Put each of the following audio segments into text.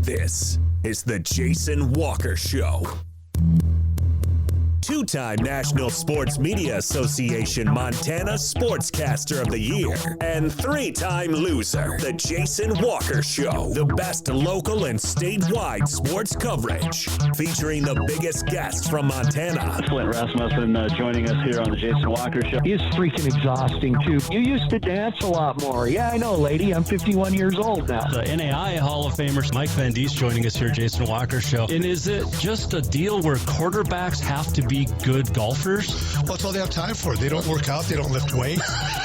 This is the Jason Walker Show. Two-time National Sports Media Association Montana Sportscaster of the Year and three-time loser, the Jason Walker Show. The best local and statewide sports coverage, featuring the biggest guests from Montana. Flint Rasmussen joining us here on the Jason Walker Show. He's freaking exhausting, too. You used to dance a lot more. Yeah, I know, lady. I'm 51 years old now. The NAI Hall of Famer Mike Van Diest joining us here, Jason Walker Show. And is it just a deal where quarterbacks have to be good golfers? Well, that's all they have time for. They don't work out. They don't lift weight.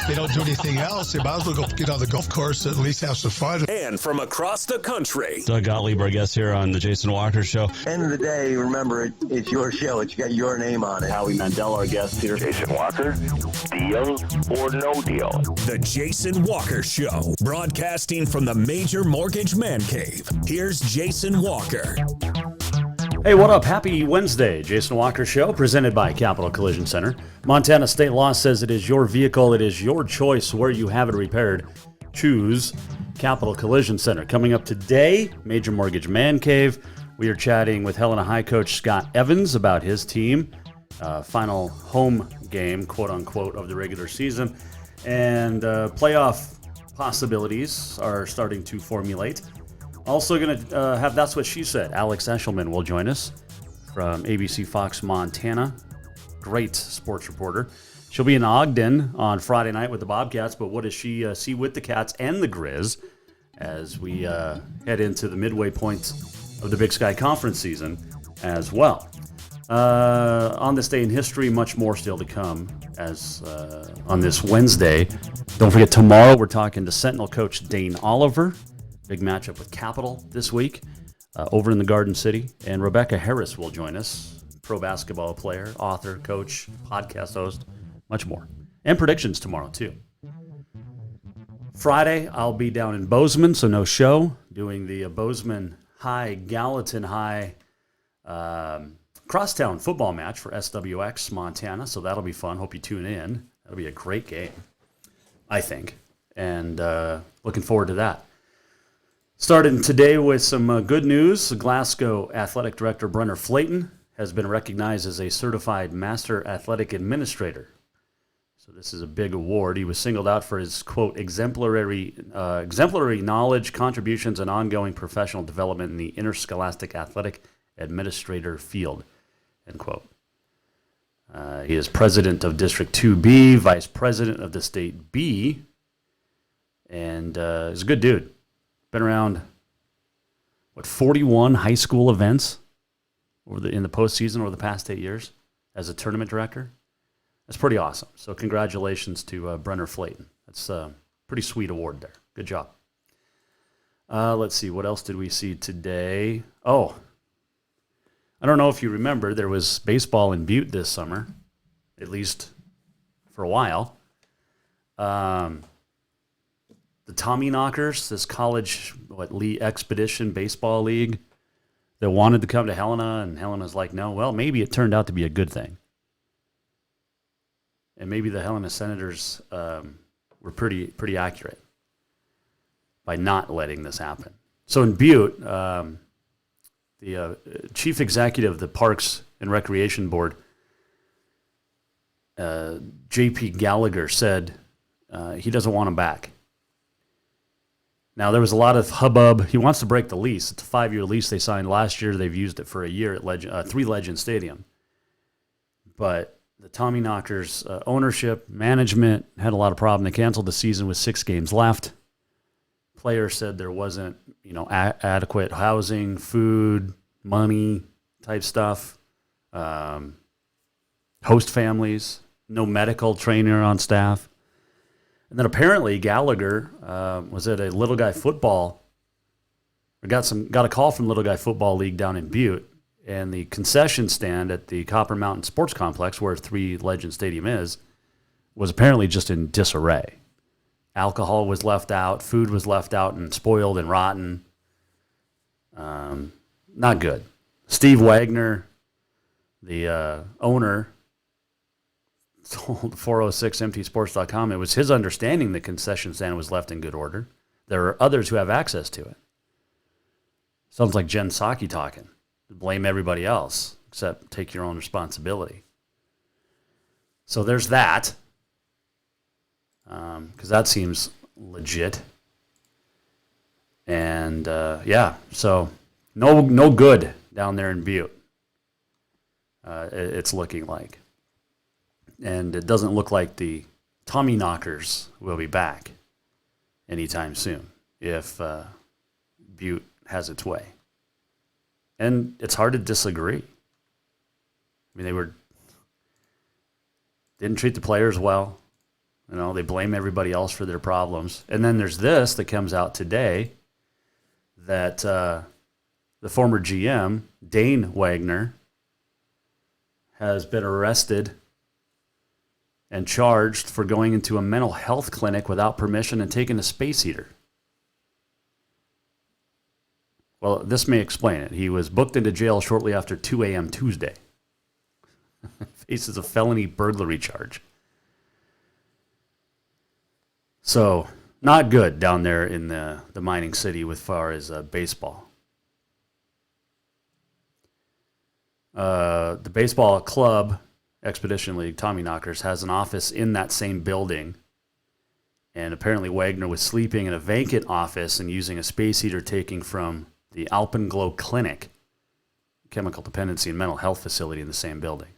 They don't do anything else. They might as well go get on the golf course and at least have some fun. And from across the country, Doug Gottlieb, our guest here on the Jason Walker Show. End of the day, remember, it's your show. It's got your name on it. Howie Mandel, our guest here. Jason Walker, deal or no deal? the Jason Walker Show, broadcasting from the Major Mortgage Man Cave. Here's Jason Walker. Hey, what up? Happy Wednesday. Jason Walker Show, presented by Capital Collision Center. Montana state law says it is your vehicle. It is your choice where you have it repaired. Choose Capital Collision Center. Coming up today, Major Mortgage Man Cave. We are chatting with Helena High coach Scott Evans about his team. Final home game, quote unquote, of the regular season. And playoff possibilities are starting to formulate. Also going to have That's What She Said. Alex Eschelman will join us from ABC Fox Montana. Great sports reporter. She'll be in Ogden on Friday night with the Bobcats, but what does she see with the Cats and the Grizz as we head into the midway point of the Big Sky Conference season as well? On this day in history, much more still to come as on this Wednesday. Don't forget, tomorrow we're talking to Sentinel coach Dane Oliver. Big matchup with Capital this week over in the Garden City. And Rebecca Harris will join us, pro basketball player, author, coach, podcast host, much more. And predictions tomorrow, too. Friday, I'll be down in Bozeman, so no show, doing the Bozeman High, Gallatin High crosstown football match for SWX Montana, so that'll be fun. Hope you tune in. That'll be a great game, I think, and looking forward to that. Starting today with some good news. Glasgow Athletic Director Brenner Flayton has been recognized as a certified Master Athletic Administrator. So this is a big award. He was singled out for his, quote, exemplary knowledge, contributions, and ongoing professional development in the interscholastic athletic administrator field, end quote. He is president of District 2B, vice president of the State B, and is a good dude. Been around, 41 high school events in the postseason over the past 8 years as a tournament director. That's pretty awesome. So congratulations to Brenner Flayton. That's a pretty sweet award there. Good job. Let's see, what else did we see today? Oh, I don't know if you remember, there was baseball in Butte this summer, at least for a while. The Tommy Knockers, this college expedition baseball league that wanted to come to Helena, and Helena's like, no. Well, maybe it turned out to be a good thing. And maybe the Helena Senators were pretty accurate by not letting this happen. So in Butte, the chief executive of the Parks and Recreation Board, J.P. Gallagher, said he doesn't want him back. Now, there was a lot of hubbub. He wants to break the lease. It's a 5-year lease they signed last year. They've used it for a year at Three Legend Stadium. But the Tommy Knockers ownership, management had a lot of problem. They canceled the season with 6 games left. Players said there wasn't, adequate housing, food, money type stuff. Host families, no medical trainer on staff. And then apparently Gallagher was at a Little Guy football, or got a call from Little Guy Football League down in Butte, and the concession stand at the Copper Mountain Sports Complex, where Three Legend Stadium is, was apparently just in disarray. Alcohol was left out, food was left out and spoiled and rotten. Not good. Steve Wagner, the owner, told 406MTsports.com it was his understanding the concession stand was left in good order. There are others who have access to it. Sounds like Jen Psaki talking. Blame everybody else, except take your own responsibility. So there's that. Because that seems legit. And, so no good down there in Butte. It's looking like. And it doesn't look like the Tommy Knockers will be back anytime soon if Butte has its way. And it's hard to disagree. I mean, didn't treat the players well. You know, they blame everybody else for their problems. And then there's this that comes out today that the former GM, Dane Wagner, has been arrested and charged for going into a mental health clinic without permission and taking a space heater. Well, this may explain it. He was booked into jail shortly after 2 a.m. Tuesday. Faces a felony burglary charge. So, not good down there in the mining city with far as baseball. The baseball club, Expedition League, Tommy Knockers, has an office in that same building. And apparently Wagner was sleeping in a vacant office and using a space heater taken from the Alpenglow Clinic, chemical dependency and mental health facility in the same building.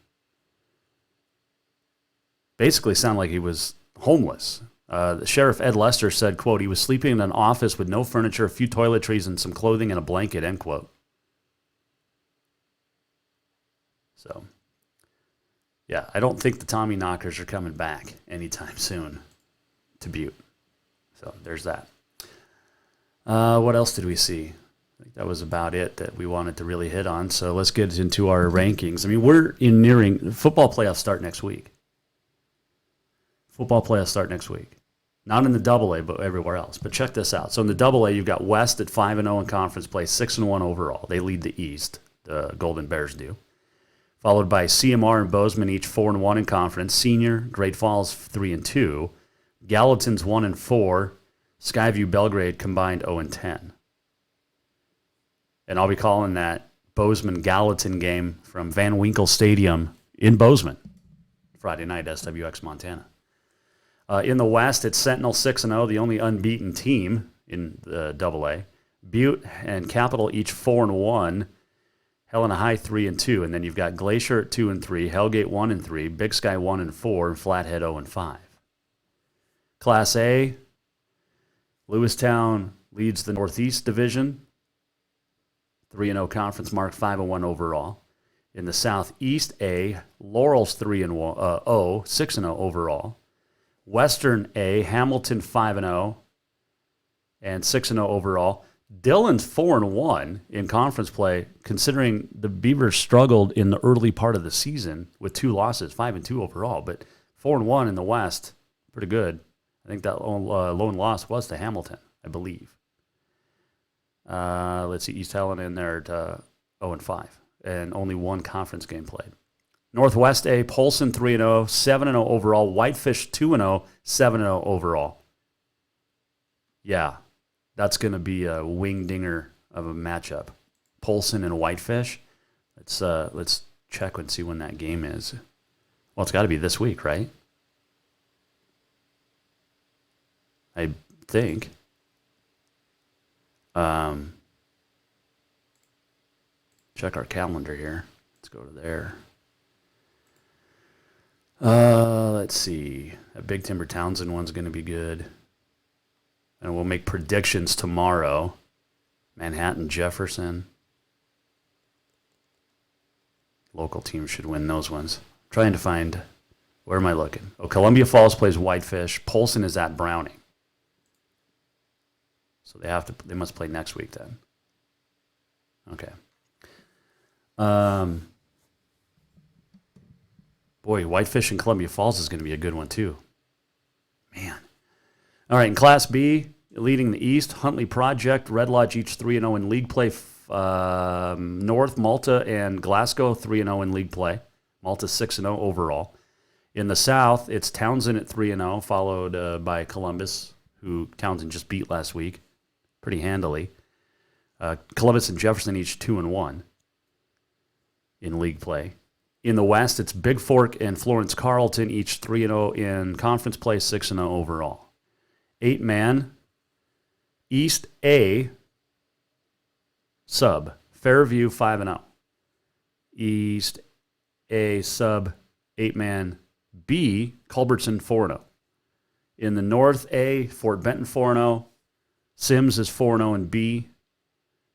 Basically sounded like he was homeless. The Sheriff Ed Lester said, quote, he was sleeping in an office with no furniture, a few toiletries, and some clothing and a blanket, end quote. So, yeah, I don't think the Tommy Knockers are coming back anytime soon to Butte. So there's that. What else did we see? I think that was about it that we wanted to really hit on. So let's get into our rankings. I mean, we're nearing football playoffs start next week. Football playoffs start next week. Not in the AA, but everywhere else. But check this out. So in the AA, you've got West at 5-0 in conference play, 6-1 overall. They lead the East. The Golden Bears do. Followed by CMR and Bozeman, each 4-1 in conference. Senior, Great Falls 3-2. Gallatin's 1-4. Skyview, Belgrade combined 0-10. And I'll be calling that Bozeman-Gallatin game from Van Winkle Stadium in Bozeman, Friday night, SWX Montana. In the West, it's Sentinel 6-0, the only unbeaten team in the AA. Butte and Capital each 4-1. Helena High 3-2, and then you've got Glacier at 2-3, Hellgate 1-3, Big Sky 1-4, and Flathead 0-5. Class A, Lewistown leads the Northeast Division, 3-0 conference mark, 5-1 overall. In the Southeast A, Laurel's 3-0, 6-0 overall. Western A, Hamilton 5-0 and 6-0 overall. Dillon's 4-1 in conference play, considering the Beavers struggled in the early part of the season with 2 losses, 5-2 overall, but 4-1 in the West, pretty good. I think that lone loss was to Hamilton, I believe. Let's see, East Helena in there at 0-5, and only 1 conference game played. Northwest A, Polson 3-0, 7-0 overall. Whitefish 2-0, 7-0 overall. Yeah, that's going to be a wing-dinger of a matchup. Polson and Whitefish. Let's check and see when that game is. Well, it's got to be this week, right? I think. Check our calendar here. Let's go to there. Let's see. That Big Timber Townsend one's going to be good. And we'll make predictions tomorrow. Manhattan Jefferson. Local teams should win those ones. I'm trying to find, where am I looking? Oh, Columbia Falls plays Whitefish. Polson is at Browning. So they must play next week then. Okay. Boy, Whitefish and Columbia Falls is going to be a good one too. Man. All right, in Class B, leading the East, Huntley Project, Red Lodge each 3-0 in league play. North, Malta, and Glasgow 3-0 in league play. Malta 6-0 overall. In the South, it's Townsend at 3-0, followed by Columbus, who Townsend just beat last week pretty handily. Columbus and Jefferson each 2-1 in league play. In the West, it's Big Fork and Florence Carlton each 3-0 in conference play, 6-0 overall. 8-man East A sub Fairview 5-0. East A sub 8-man B Culbertson 4-0. In the North A, Fort Benton 4-0. Sims is 4-0 in B.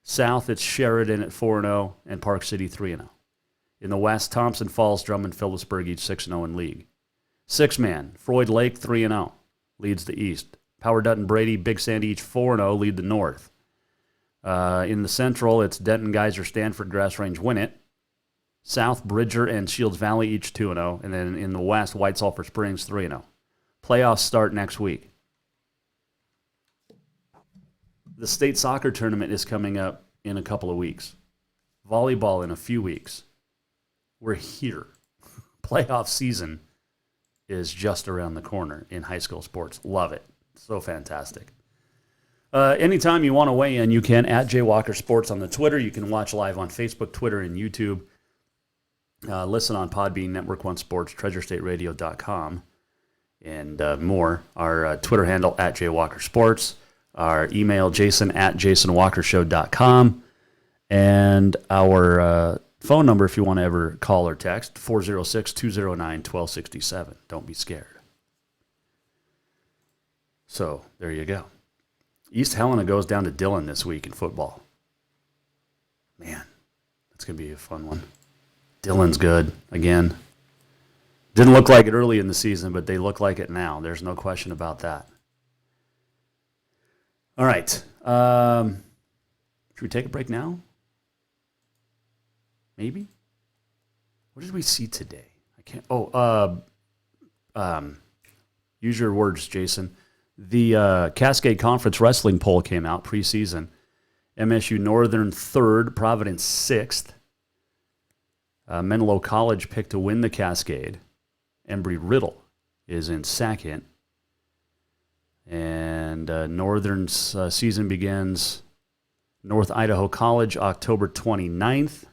South, it's Sheridan at 4-0 and Park City 3-0. In the West, Thompson Falls, Drummond, Phillipsburg each 6-0 in league. 6-man, Floyd Lake 3-0 leads the East. Power Dutton Brady, Big Sandy each 4-0 lead the North. In the Central, it's Denton, Geyser, Stanford, Grass Range win it. South, Bridger, and Shields Valley each 2-0. And then in the West, White Sulphur Springs 3-0. Playoffs start next week. The state soccer tournament is coming up in a couple of weeks. Volleyball in a few weeks. We're here. Playoff season is just around the corner in high school sports. Love it. So fantastic. Anytime you want to weigh in, you can at Jay Walker Sports on the Twitter. You can watch live on Facebook, Twitter, and YouTube. Listen on Podbean, Network One Sports, TreasureStateRadio.com, and more. Our Twitter handle at Jay Walker Sports. Our email, Jason at JasonWalkershow.com. And our phone number, if you want to ever call or text, 406-209-1267. Don't be scared. So, there you go. East Helena goes down to Dillon this week in football. Man, that's going to be a fun one. Dillon's good, again. Didn't look like it early in the season, but they look like it now. There's no question about that. All right. Should we take a break now? Maybe? What did we see today? I can't. Use your words, Jason. The Cascade Conference Wrestling poll came out preseason. MSU Northern 3rd, Providence 6th. Menlo College picked to win the Cascade. Embry-Riddle is in 2nd. And Northern's season begins North Idaho College October 29th.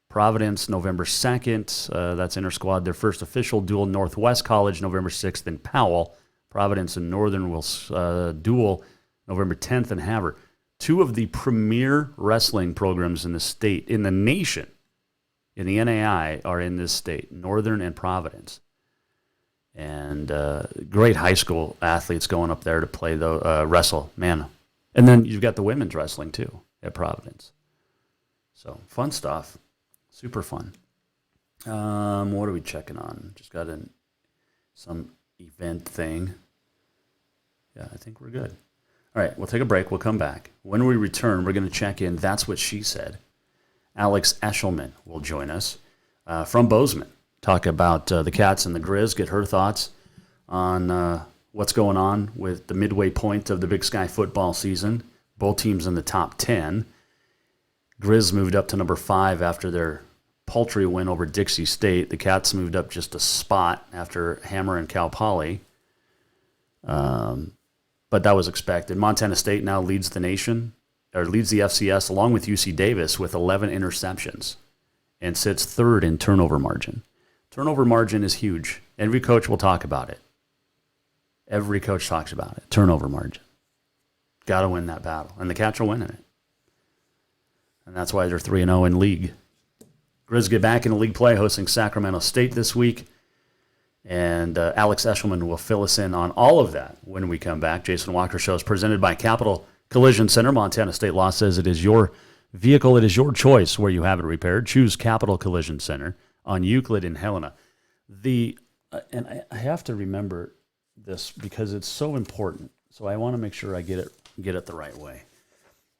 Providence November 2nd. That's inter-squad. Their first official duel, Northwest College November 6th in Powell. Providence and Northern will duel November 10th in Havre. Two of the premier wrestling programs in the state, in the nation, in the NAI, are in this state, Northern and Providence. And great high school athletes going up there to play wrestle, man. And then you've got the women's wrestling, too, at Providence. So, fun stuff. Super fun. What are we checking on? Just got some event thing. Yeah, I think we're good. All right, we'll take a break. We'll come back. When we return, we're going to check in. That's what she said. Alex Eschelman will join us from Bozeman. Talk about the Cats and the Grizz, get her thoughts on what's going on with the midway point of the Big Sky football season. Both teams in the top 10. Grizz moved up to number 5 after their paltry win over Dixie State. The Cats moved up just a spot after Hammer and Cal Poly. But that was expected. Montana State now leads the nation, or leads the FCS along with UC Davis with 11 interceptions and sits 3rd in turnover margin. Turnover margin is huge. Every coach will talk about it. Every coach talks about it. Turnover margin. Got to win that battle. And the Cats are winning it. And that's why they're 3-0 in league. Grizz get back into league play, hosting Sacramento State this week. And Alex Eschelman will fill us in on all of that when we come back. Jason Walker Show is presented by Capital Collision Center. Montana State law says it is your vehicle. It is your choice where you have it repaired. Choose Capital Collision Center on Euclid in Helena. And I have to remember this because it's so important. So I want to make sure I get it the right way.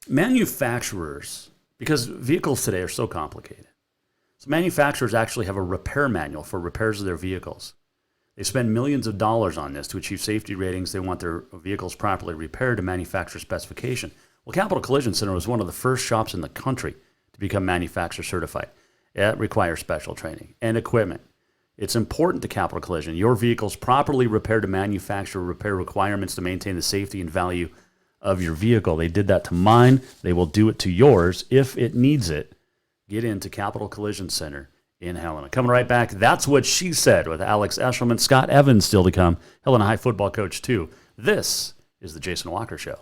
Manufacturers, because vehicles today are so complicated. So manufacturers actually have a repair manual for repairs of their vehicles. They spend millions of dollars on this to achieve safety ratings. They want their vehicles properly repaired to manufacturer specification. Well, Capital Collision Center was one of the first shops in the country to become manufacturer certified. It requires special training and equipment. It's important to Capital Collision. Your vehicle's properly repaired to manufacturer repair requirements to maintain the safety and value of your vehicle. They did that to mine. They will do it to yours if it needs it. Get into Capital Collision Center in Helena. Coming right back, That's What She Said with Alex Eschelman. Scott Evans still to come. Helena High football coach, too. This is the Jason Walker Show.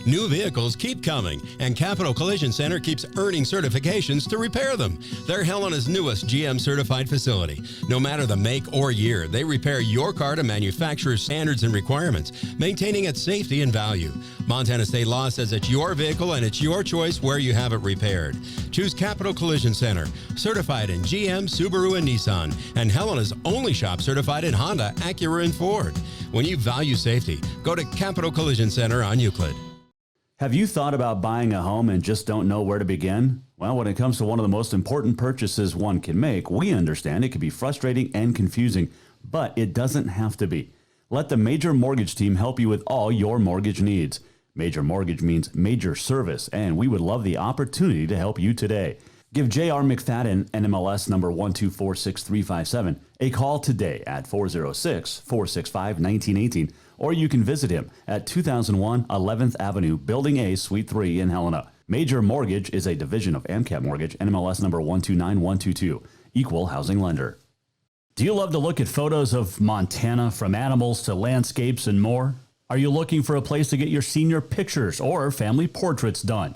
New vehicles keep coming, and Capital Collision Center keeps earning certifications to repair them. They're Helena's newest GM-certified facility. No matter the make or year, they repair your car to manufacturer's standards and requirements, maintaining its safety and value. Montana state law says it's your vehicle and it's your choice where you have it repaired. Choose Capital Collision Center, certified in GM, Subaru, and Nissan, and Helena's only shop certified in Honda, Acura, and Ford. When you value safety, go to Capital Collision Center on Euclid. Have you thought about buying a home and just don't know where to begin? Well, when it comes to one of the most important purchases one can make, we understand it can be frustrating and confusing, but it doesn't have to be. Let the Major Mortgage team help you with all your mortgage needs. Major Mortgage means major service, and we would love the opportunity to help you today. Give J.R. McFadden, NMLS number 1246357, a call today at 406-465-1918, or you can visit him at 2001 11th Avenue, Building A, Suite 3 in Helena. Major Mortgage is a division of AMCAP Mortgage, NMLS number 129122, equal housing lender. Do you love to look at photos of Montana, from animals to landscapes and more? Are you looking for a place to get your senior pictures or family portraits done?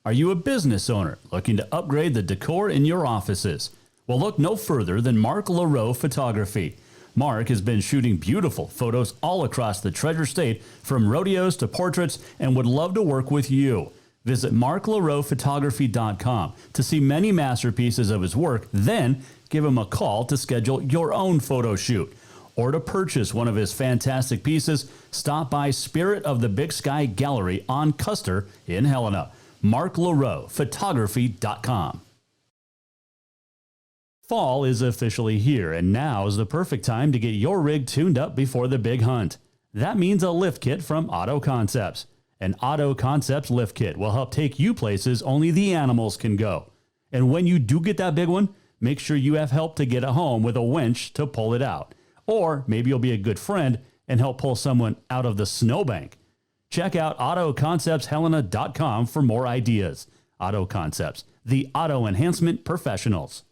Are you a business owner looking to upgrade the decor in your offices? Well, look no further than Mark Laro Photography. Mark has been shooting beautiful photos all across the Treasure State, from rodeos to portraits, and would love to work with you. Visit marklarophotography.com to see many masterpieces of his work, then give him a call to schedule your own photo shoot. Or to purchase one of his fantastic pieces, stop by Spirit of the Big Sky Gallery on Custer in Helena. marklarophotography.com. Fall is officially here, and now is the perfect time to get your rig tuned up before the big hunt. That means a lift kit from Auto Concepts. An Auto Concepts lift kit will help take you places only the animals can go. And when you do get that big one, make sure you have help to get it home with a winch to pull it out. Or maybe you'll be a good friend and help pull someone out of the snowbank. Check out AutoConceptsHelena.com for more ideas. Auto Concepts, the auto enhancement professionals.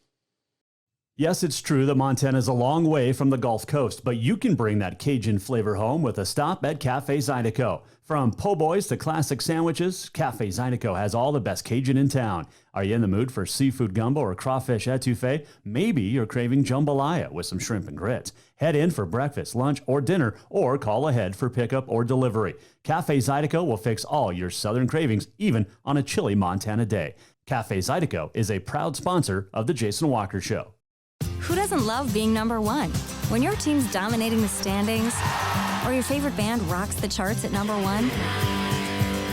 Yes, it's true that Montana is a long way from the Gulf Coast, but you can bring that Cajun flavor home with a stop at Cafe Zydeco. From po' boys to classic sandwiches, Cafe Zydeco has all the best Cajun in town. Are you in the mood for seafood gumbo or crawfish etouffee? Maybe you're craving jambalaya with some shrimp and grits. Head in for breakfast, lunch, or dinner, or call ahead for pickup or delivery. Cafe Zydeco will fix all your southern cravings, even on a chilly Montana day. Cafe Zydeco is a proud sponsor of The Jason Walker Show. Who doesn't love being number one? When your team's dominating the standings, or your favorite band rocks the charts at number one,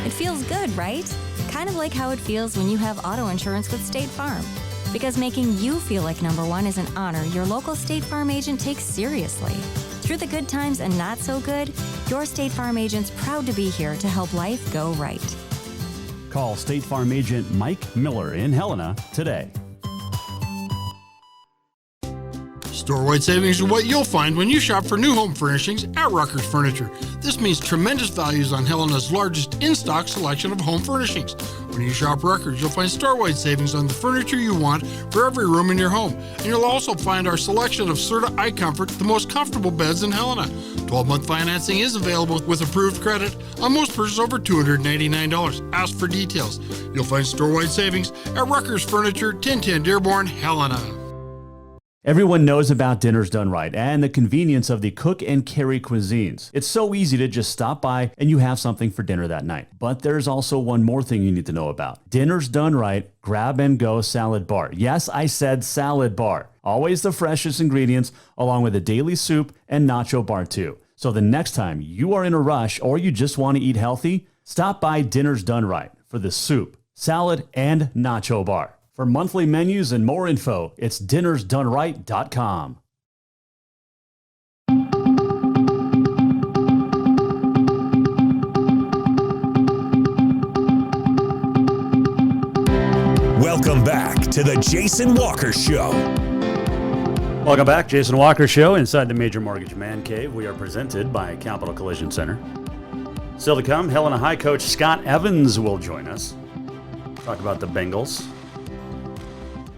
it feels good, right? Kind of like how it feels when you have auto insurance with State Farm. Because making you feel like number one is an honor your local State Farm agent takes seriously. Through the good times and not so good, your State Farm agent's proud to be here to help life go right. Call State Farm agent Mike Miller in Helena today. Store-wide savings are what you'll find when you shop for new home furnishings at Rucker's Furniture. This means tremendous values on Helena's largest in-stock selection of home furnishings. When you shop Rucker's, you'll find store-wide savings on the furniture you want for every room in your home. And you'll also find our selection of Serta iComfort, the most comfortable beds in Helena. 12-month financing is available with approved credit on most purchases over $289. Ask for details. You'll find store-wide savings at Rucker's Furniture, 1010 Dearborn, Helena. Everyone knows about Dinners Done Right and the convenience of the cook and carry cuisines. It's so easy to just stop by and you have something for dinner that night. But there's also one more thing you need to know about. Dinners Done Right Grab and Go Salad Bar. Yes, I said salad bar. Always the freshest ingredients, along with a daily soup and nacho bar too. So the next time you are in a rush or you just want to eat healthy, stop by Dinners Done Right for the soup, salad, and nacho bar. For monthly menus and more info, it's dinnersdoneright.com. Welcome back to the Jason Walker Show. Welcome back, Jason Walker Show, inside the Major Mortgage Man Cave. We are presented by Capital Collision Center. Still to come, Helena High coach Scott Evans will join us. Talk about the Bengals.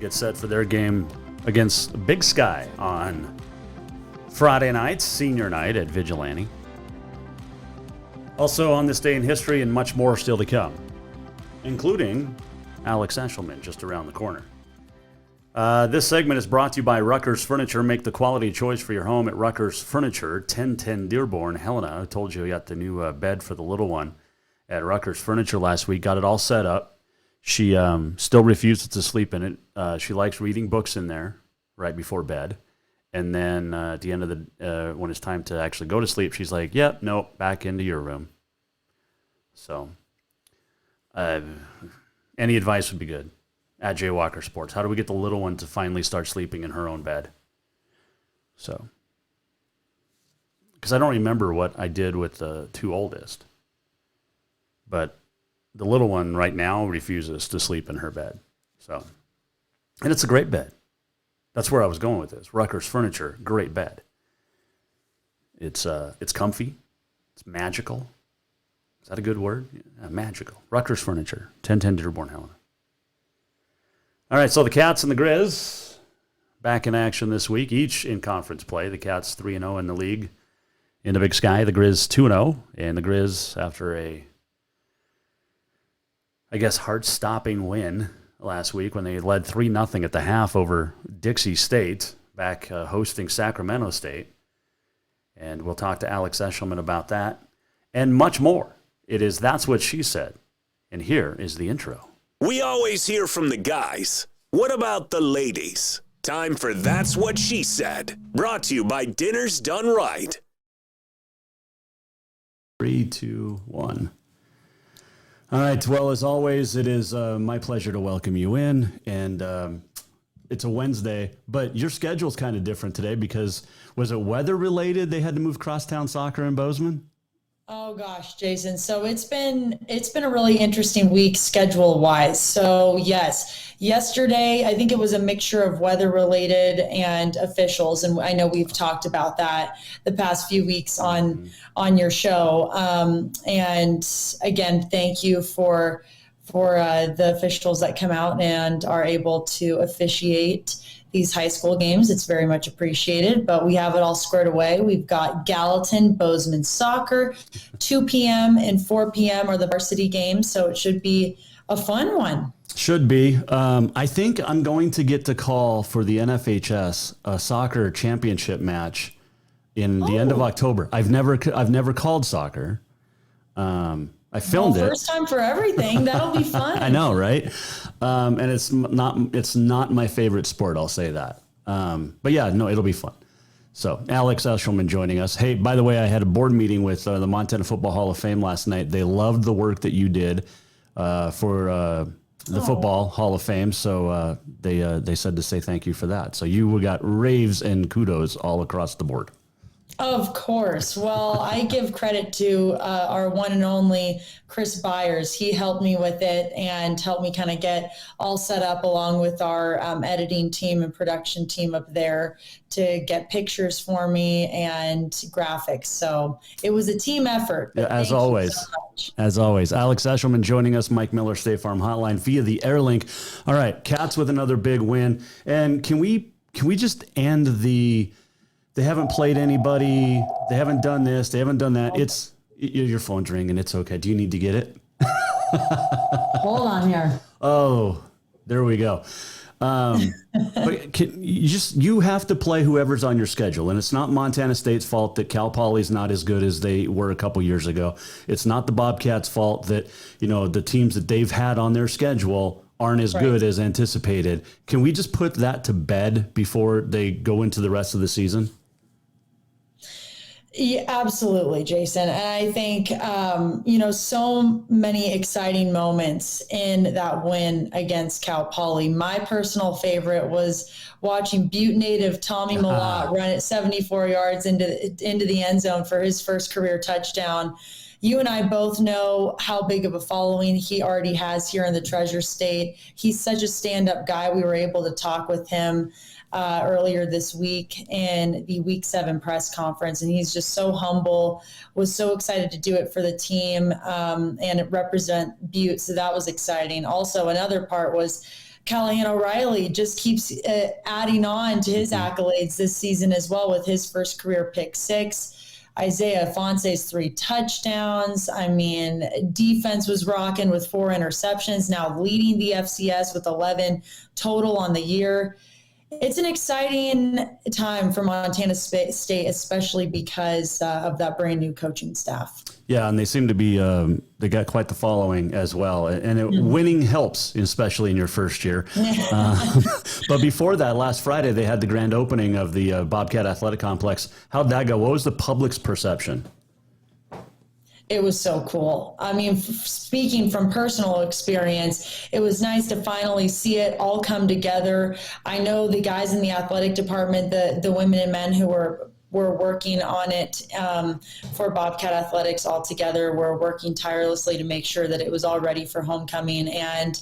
Get set for their game against Big Sky on Friday night, senior night at Vigilante. Also on this day in history and much more still to come, including Alex Eschelman just around the corner. This segment is brought to you by Rucker's Furniture. Make the quality choice for your home at Rucker's Furniture, 1010 Dearborn. Helena, I told you we got the new bed for the little one at Rucker's Furniture last week. Got it all set up. She still refuses to sleep in it. She likes reading books in there right before bed. And then at the end of the, when it's time to actually go to sleep, she's like, yep, nope, back into your room. So any advice would be good. At Jay Walker Sports. How do we get the little one to finally start sleeping in her own bed? So, because I don't remember what I did with the two oldest. But the little one right now refuses to sleep in her bed. So, and it's a great bed. That's where I was going with this. Rucker's Furniture, great bed. It's comfy. It's magical. Is that a good word? Yeah, magical. Rucker's Furniture, 1010 Dearborn, Helena. All right, so the Cats and the Grizz back in action this week, each in conference play. The Cats 3-0 in the league in the Big Sky. The Grizz 2-0. And the Grizz, after a, I guess, heart-stopping win last week when they led 3-0 at the half over Dixie State, back hosting Sacramento State. And we'll talk to Alex Eschelman about that and much more. It is That's What She Said. And here is the intro. We always hear from the guys. What about the ladies? Time for That's What She Said. Brought to you by Dinners Done Right. 3, 2, 1. All right. Well, as always, it is my pleasure to welcome you in. And it's a Wednesday, but your schedule's kind of different today because was it weather related? They had to move crosstown soccer in Bozeman? Oh gosh, Jason. So it's been a really interesting week schedule wise. So yes, yesterday, I think it was a mixture of weather related and officials. And I know we've talked about that the past few weeks on your show. And again, thank you for the officials that come out and are able to officiate these high school games. It's very much appreciated, but we have it all squared away. We've got Gallatin Bozeman soccer, 2 p.m. and 4 p.m. are the varsity games, so it should be a fun one. Should be. I think I'm going to get to call for the NFHS soccer championship match in the end of October. I've never called soccer. I filmed it. First time for everything. That'll be fun. I know, right? And it's not my favorite sport, I'll say that. But yeah, no, it'll be fun. So Alex Eschelman joining us. Hey, by the way, I had a board meeting with the Montana Football Hall of Fame last night. They loved the work that you did for the Football Hall of Fame. So they said to say thank you for that. So you got raves and kudos all across the board. Of course. Well, I give credit to our one and only Chris Byers. He helped me with it and helped me kind of get all set up along with our editing team and production team up there to get pictures for me and graphics. So it was a team effort. Yeah, as always. As always. Alex Eschelman joining us, Mike Miller, State Farm Hotline via the Airlink. All right, Cats with another big win. And can we just end the... They haven't played anybody. They haven't done this. They haven't done that. It's your phone's ringing. It's okay. Do you need to get it? Hold on here. Oh, there we go. But you have to play whoever's on your schedule, and it's not Montana State's fault that Cal Poly's not as good as they were a couple years ago. It's not the Bobcats' fault that the teams that they've had on their schedule aren't as good as anticipated. Can we just put that to bed before they go into the rest of the season? Yeah, absolutely, Jason. And I think, so many exciting moments in that win against Cal Poly. My personal favorite was watching Butte native Tommy Malott run at 74 yards into the end zone for his first career touchdown. You and I both know how big of a following he already has here in the Treasure State. He's such a stand-up guy. We were able to talk with him earlier this week in the Week 7 press conference. And he's just so humble, was so excited to do it for the team and represent Butte. So that was exciting. Also, another part was Callahan O'Reilly just keeps adding on to his accolades this season as well with his first career pick 6. Isaiah Fonse's 3 touchdowns. I mean, defense was rocking with 4 interceptions, now leading the FCS with 11 total on the year. It's an exciting time for Montana State, especially because of that brand new coaching staff. Yeah, and they seem to be, they got quite the following as well. And winning helps, especially in your first year. But before that, last Friday, they had the grand opening of the Bobcat Athletic Complex. How'd that go? What was the public's perception? It was so cool. I mean, speaking from personal experience, it was nice to finally see it all come together. I know the guys in the athletic department, the women and men who were working on it for Bobcat Athletics all together, were working tirelessly to make sure that it was all ready for homecoming. And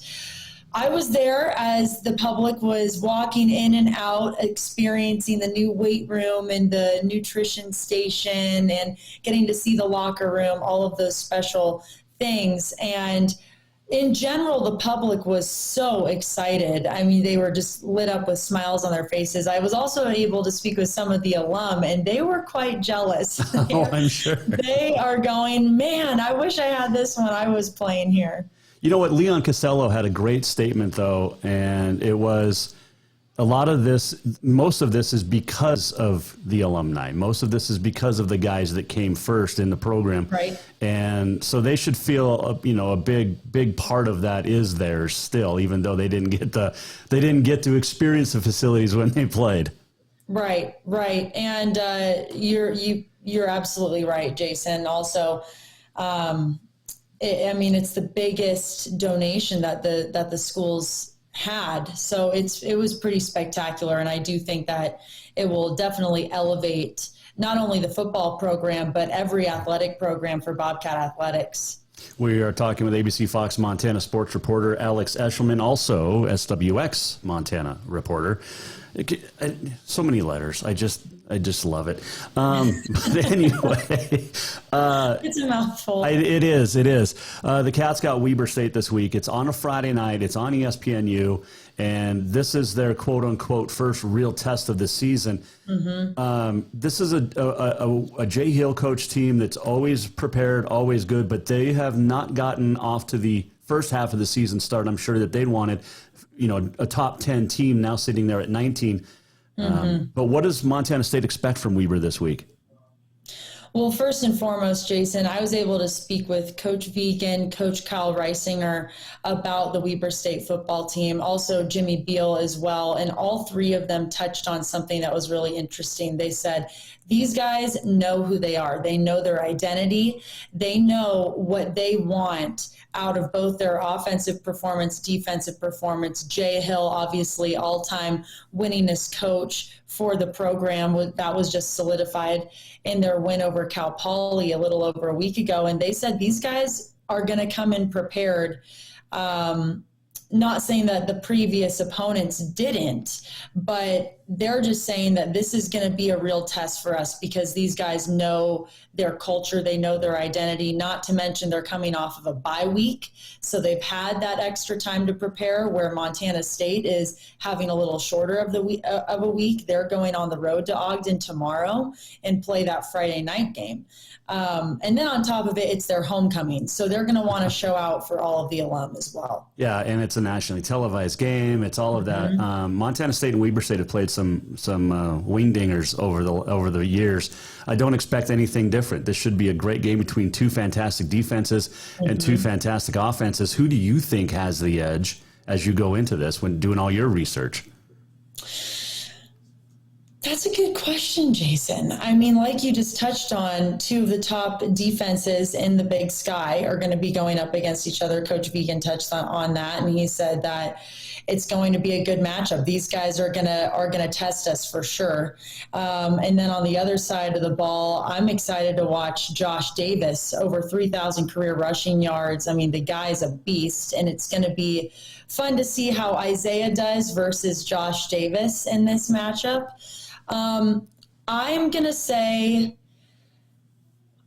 I was there as the public was walking in and out, experiencing the new weight room and the nutrition station and getting to see the locker room, all of those special things. And in general, the public was so excited. I mean, they were just lit up with smiles on their faces. I was also able to speak with some of the alum, and they were quite jealous. Oh, I'm sure. They are going, man, I wish I had this when I was playing here. You know what? Leon Casello had a great statement, though, and it was a lot of this, most of this is because of the alumni. Most of this is because of the guys that came first in the program. Right. And so they should feel, a big part of that is theirs still, even though they didn't get to experience the facilities when they played. Right. And you're absolutely right, Jason. Also, it's the biggest donation that the schools had. So it was pretty spectacular. And I do think that it will definitely elevate not only the football program, but every athletic program for Bobcat Athletics. We are talking with ABC Fox Montana sports reporter Alex Eschelman, also SWX Montana reporter. So many letters. I just love it. But anyway, it's a mouthful. It is. The Cats got Weber State this week. It's on a Friday night. It's on ESPNU, and this is their quote unquote first real test of the season. Mm-hmm. This is a Jay Hill coach team that's always prepared, always good, but they have not gotten off to the first half of the season start. I'm sure that they wanted, a top 10 team now sitting there at 19. But what does Montana State expect from Weber this week? Well, first and foremost, Jason, I was able to speak with Coach Vegan, Coach Kyle Reisinger about the Weber State football team, also Jimmy Beal as well. And all three of them touched on something that was really interesting. They said, these guys know who they are. They know their identity. They know what they want out of both their offensive performance, defensive performance. Jay Hill, obviously all-time winningest coach for the program. That was just solidified in their win over Cal Poly a little over a week ago. And they said these guys are going to come in prepared. Not saying that the previous opponents didn't, but they're just saying that this is going to be a real test for us because these guys know their culture, they know their identity, not to mention they're coming off of a bye week. So they've had that extra time to prepare, where Montana State is having a little shorter of a week. They're going on the road to Ogden tomorrow and play that Friday night game. And then on top of it, it's their homecoming. So they're going to want to show out for all of the alum as well. Yeah, and it's a nationally televised game. It's all of that. Montana State and Weber State have played some wingdingers over the years. I don't expect anything different. This should be a great game between two fantastic defenses and two fantastic offenses. Who do you think has the edge as you go into this when doing all your research? That's a good question, Jason. I mean, like you just touched on, two of the top defenses in the Big Sky are going to be going up against each other. Coach Vegan touched on that, and he said that it's going to be a good matchup. These guys are gonna test us for sure. And then on the other side of the ball, I'm excited to watch Josh Davis, over 3,000 career rushing yards. I mean, the guy's a beast, and it's going to be fun to see how Isaiah does versus Josh Davis in this matchup. I'm going to say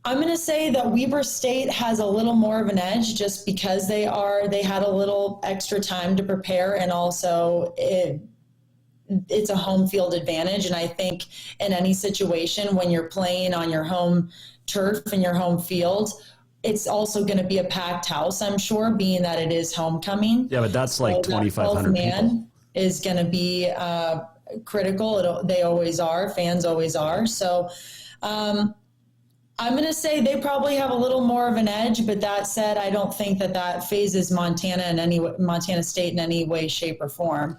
that Weber State has a little more of an edge just because they had a little extra time to prepare, and also it's a home field advantage. And I think in any situation when you're playing on your home turf and your home field, it's also going to be a packed house, I'm sure, being that it is homecoming. Yeah, but that's like 2,500 people. Is going to be critical. They always are. Fans always are. So I'm going to say they probably have a little more of an edge, but that said, I don't think that phases Montana State in any way, shape, or form.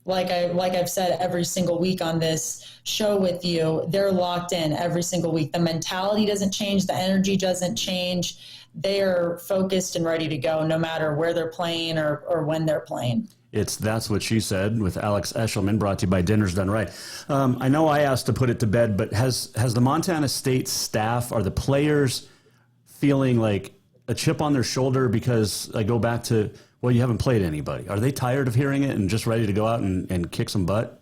Like I've said every single week on this show with you, they're locked in every single week. The mentality doesn't change. The energy doesn't change. They're focused and ready to go no matter where they're playing or when they're playing. It's That's What She Said with Alex Eschelman, brought to you by Dinner's Done Right. I know I asked to put it to bed, but has the Montana State staff, are the players feeling like a chip on their shoulder? Because I go back to, well, you haven't played anybody. Are they tired of hearing it and just ready to go out and kick some butt?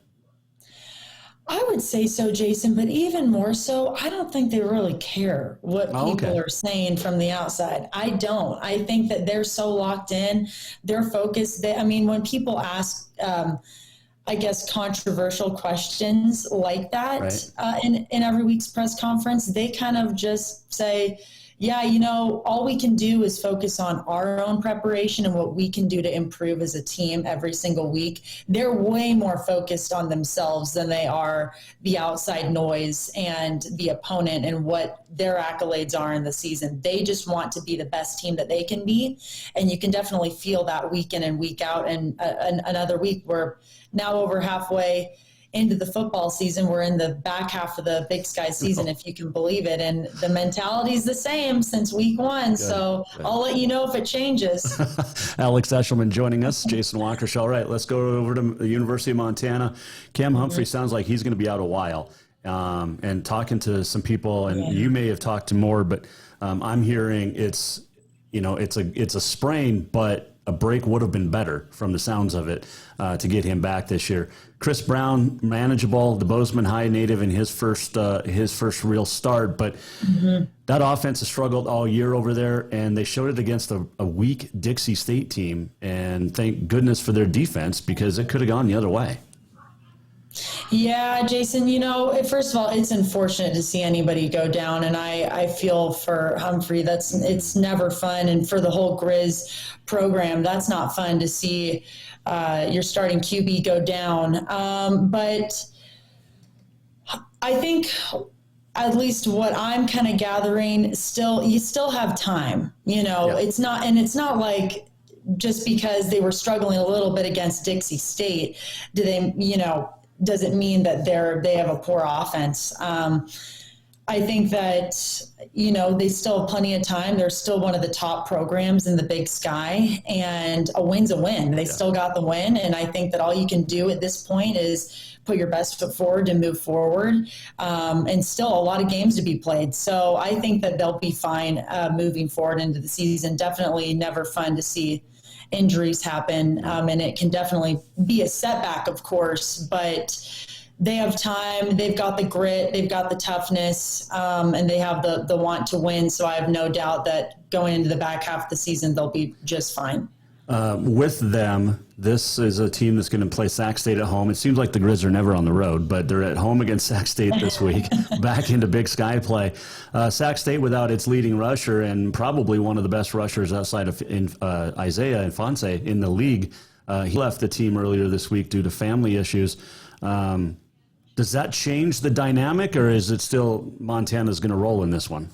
I would say so, Jason, but even more so, I don't think they really care what people are saying from the outside. I don't. I think that they're so locked in, they're focused. When people ask, I guess, controversial questions like that, right, in every week's press conference, they kind of just say, yeah, all we can do is focus on our own preparation and what we can do to improve as a team every single week. They're way more focused on themselves than they are the outside noise and the opponent and what their accolades are in the season. They just want to be the best team that they can be. And you can definitely feel that week in and week out. And another week, we're now over halfway into the football season. We're in the back half of the Big Sky season, if you can believe it. And the mentality is the same since week one. Good. So good. I'll let you know if it changes. Alex Eschelman joining us, Jason Walker Show. All right, let's go over to the University of Montana. Cam Humphrey sounds like he's going to be out a while. And talking to some people, and you may have talked to more, but I'm hearing it's a sprain, but a break would have been better from the sounds of it to get him back this year. Chris Brown, manageable, the Bozeman High native in his first real start, but that offense has struggled all year over there, and they showed it against a weak Dixie State team, and thank goodness for their defense, because it could have gone the other way. Yeah, Jason, first of all, it's unfortunate to see anybody go down, and I feel for Humphrey. It's never fun, and for the whole Grizz program, that's not fun to see your starting QB go down. But I think, at least what I'm kind of gathering, you still have time. It's not like just because they were struggling a little bit against Dixie State, does it mean that they have a poor offense? I think that, they still have plenty of time. They're still one of the top programs in the Big Sky, and a win's a win. They still got the win, and I think that all you can do at this point is put your best foot forward and move forward, and still a lot of games to be played. So I think that they'll be fine moving forward into the season. Definitely never fun to see injuries happen, and it can definitely be a setback, of course, but they have time, they've got the grit, they've got the toughness, and they have the want to win. So I have no doubt that going into the back half of the season, they'll be just fine. With them, this is a team that's going to play Sac State at home. It seems like the Grizz are never on the road, but they're at home against Sac State this week, back into Big Sky play. Sac State without its leading rusher and probably one of the best rushers outside of Isaiah Fonse in the league. He left the team earlier this week due to family issues. Does that change the dynamic, or is it still Montana's going to roll in this one?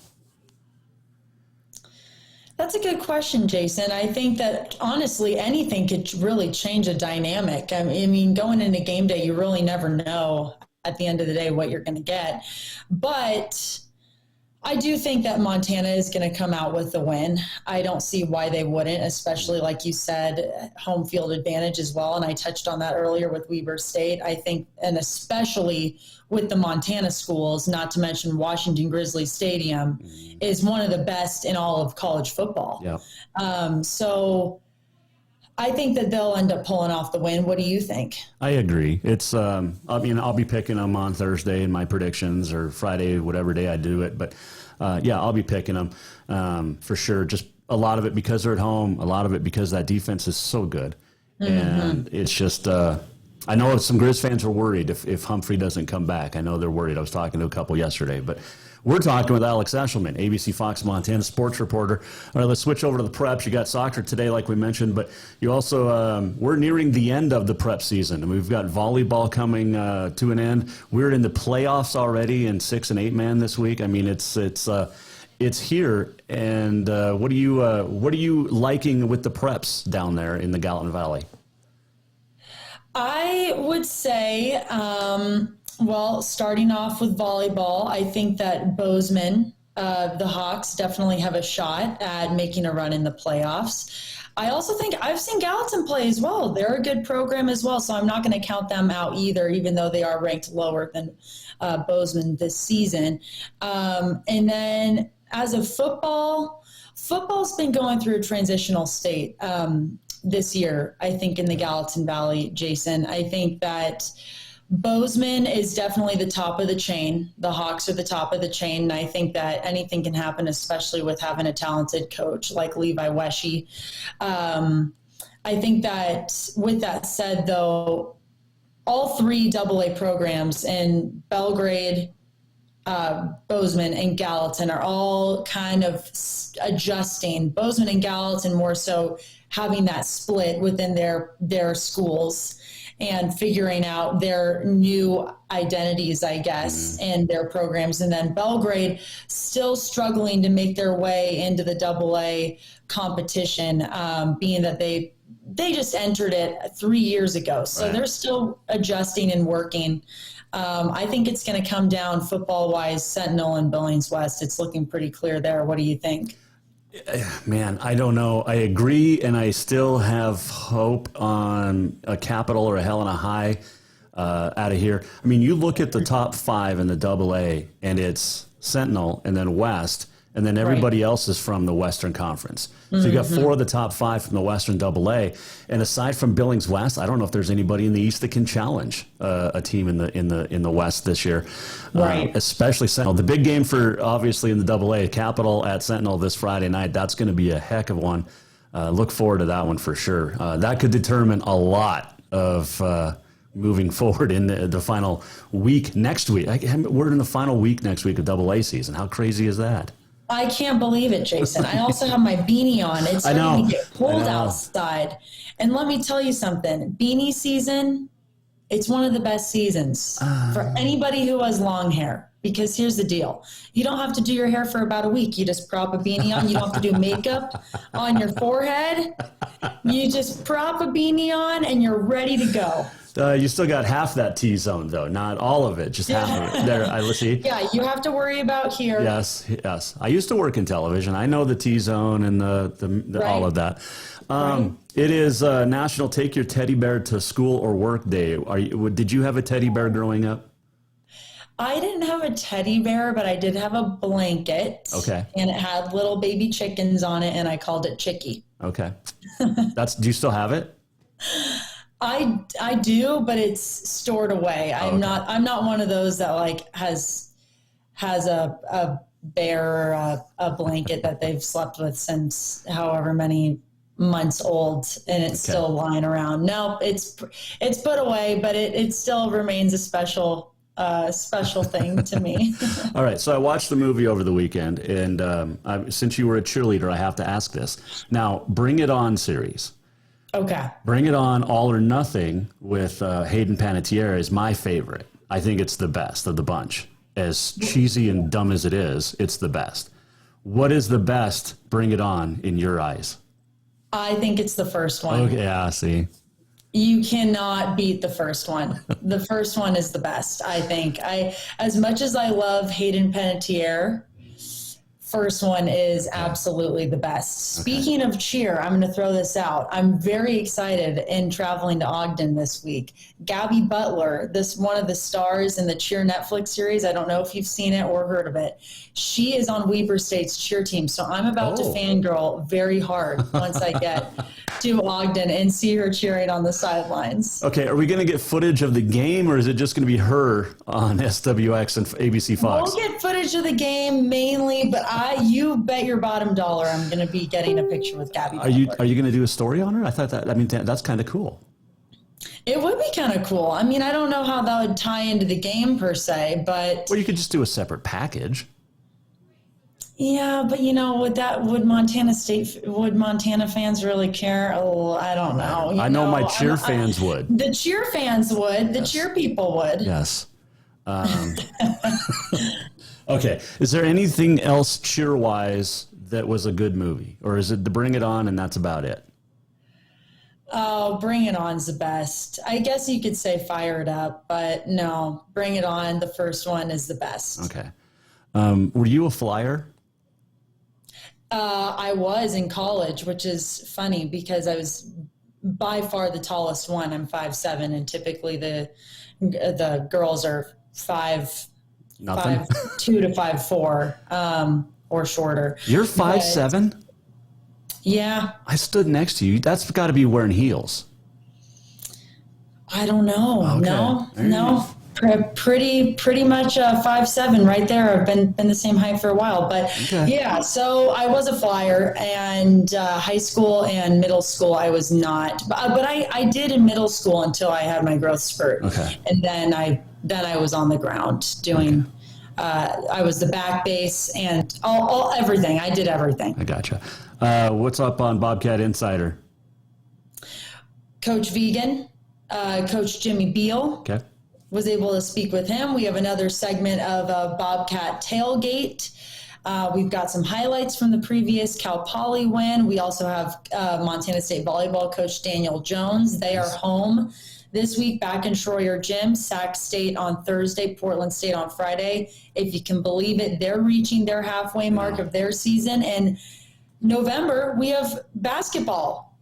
That's a good question, Jason. I think that, honestly, anything could really change a dynamic. I mean, going into game day, you really never know at the end of the day what you're going to get. But I do think that Montana is going to come out with the win. I don't see why they wouldn't, especially like you said, home field advantage as well. And I touched on that earlier with Weber State. I think, and especially with the Montana schools, not to mention Washington Grizzly Stadium, is one of the best in all of college football. Yeah. So I think that they'll end up pulling off the win. What do you think? I agree. It's I'll be picking them on Thursday in my predictions, or Friday, whatever day I do it. But I'll be picking them for sure. Just a lot of it because they're at home. A lot of it because that defense is so good, and it's just. I know some Grizz fans are worried if Humphrey doesn't come back. I know they're worried. I was talking to a couple yesterday, but. We're talking with Alex Eschelman, ABC Fox Montana sports reporter. All right, let's switch over to the preps. You got soccer today, like we mentioned, but you also, we're nearing the end of the prep season, and we've got volleyball coming to an end. We're in the playoffs already in 6 and 8 man this week. I mean, it's here. And what are you liking with the preps down there in the Gallatin Valley? I would say. Well, starting off with volleyball, I think that Bozeman, the Hawks, definitely have a shot at making a run in the playoffs. I also think I've seen Gallatin play as well. They're a good program as well, so I'm not going to count them out either, even though they are ranked lower than Bozeman this season. And then as of football's been going through a transitional state this year, I think, in the Gallatin Valley, Jason. I think that Bozeman is definitely the top of the chain. The Hawks are the top of the chain. And I think that anything can happen, especially with having a talented coach like Levi Wesche. I think that with that said, though, all 3 AA programs in Belgrade, Bozeman, and Gallatin are all kind of adjusting. Bozeman and Gallatin more so having that split within their schools and figuring out their new identities, I guess, and their programs. And then Belgrade still struggling to make their way into the AA competition, being that they just entered it 3 years ago. So they're still adjusting and working. I think it's going to come down football-wise, Sentinel and Billings West. It's looking pretty clear there. What do you think? Man, I don't know. I agree, and I still have hope on a Capital or a Helena High out of here. I mean, you look at the top 5 in the AA, and it's Sentinel and then West, and then everybody else is from the Western Conference. So you got 4 of the top 5 from the Western AA, and aside from Billings West, I don't know if there's anybody in the East that can challenge a team in the West this year. Especially Sentinel. The big game for obviously in the AA, Capital at Sentinel this Friday night. That's going to be a heck of one. Look forward to that one for sure. That could determine a lot of moving forward in the final week next week. We're in the final week next week of AA season. How crazy is that? I can't believe it, Jason. I also have my beanie on. It's starting to get cold outside. And let me tell you something. Beanie season, it's one of the best seasons for anybody who has long hair. Because here's the deal. You don't have to do your hair for about a week. You just prop a beanie on. You don't have to do makeup on your forehead. You just prop a beanie on and you're ready to go. You still got half that T-zone, though. Not all of it, just half of it. There, I see. Yeah, you have to worry about here. Yes. I used to work in television. I know the T-zone and the all of that. It is National Take Your Teddy Bear to School or Work Day. Did you have a teddy bear growing up? I didn't have a teddy bear, but I did have a blanket. Okay. And it had little baby chickens on it, and I called it Chicky. Okay. Do you still have it? I do, but it's stored away. I'm not one of those that like has a bear or a blanket that they've slept with since however many months old and it's still lying around. No, it's put away, but it still remains a special thing to me. All right. So I watched the movie over the weekend, and since you were a cheerleader, I have to ask this. Now, Bring It On series. Okay. Bring It On, All or Nothing with Hayden Panettiere is my favorite. I think it's the best of the bunch. As cheesy and dumb as it is, it's the best. What is the best Bring It On in your eyes? I think it's the first one. Okay, yeah, see. You cannot beat the first one. The first one is the best, I think. As much as I love Hayden Panettiere, First one is absolutely the best. Speaking of cheer, I'm going to throw this out. I'm very excited in traveling to Ogden this week. Gabby Butler, one of the stars in the Cheer Netflix series, I don't know if you've seen it or heard of it. She is on Weber State's cheer team, so I'm about to fangirl very hard once I get to Ogden and see her cheering on the sidelines. Okay, are we going to get footage of the game, or is it just going to be her on SWX and ABC Fox? We'll get footage of the game mainly, but you bet your bottom dollar I'm going to be getting a picture with Gabby Butler. Are you going to do a story on her? I thought that's kind of cool. It would be kind of cool. I mean, I don't know how that would tie into the game per se, but... Well, you could just do a separate package. Yeah, but would Montana fans really care? Oh, I don't know. I know my cheer fans would. The cheer fans would. The cheer people would. Yes. Okay. Is there anything else cheer-wise that was a good movie? Or is it the Bring It On and that's about it? Oh, Bring It On's the best. I guess you could say Fire It Up, but no, Bring It On, the first one, is the best. Okay. Were you a flyer? I was in college, which is funny because I was by far the tallest one. I'm 5'7", and typically the girls are 5'2" to 5'4", or shorter. You're 5'7"? Yeah. I stood next to you. That's got to be wearing heels. I don't know. Okay. No. Pretty much 5'7" right there. I've been the same height for a while, but yeah. So I was a flyer, and high school and middle school I was not, but I did in middle school until I had my growth spurt, and then I was on the ground doing. I was the back base and everything. I did everything. I gotcha. What's up on Bobcat Insider? Coach Vegan, Coach Jimmy Beal. Okay. Was able to speak with him. We have another segment of a Bobcat tailgate. We've got some highlights from the previous Cal Poly win. We also have Montana State volleyball coach Daniel Jones. They are home this week back in Schroyer Gym. Sac State on Thursday, Portland State on Friday. If you can believe it, they're reaching their halfway mark of their season. And November, we have basketball.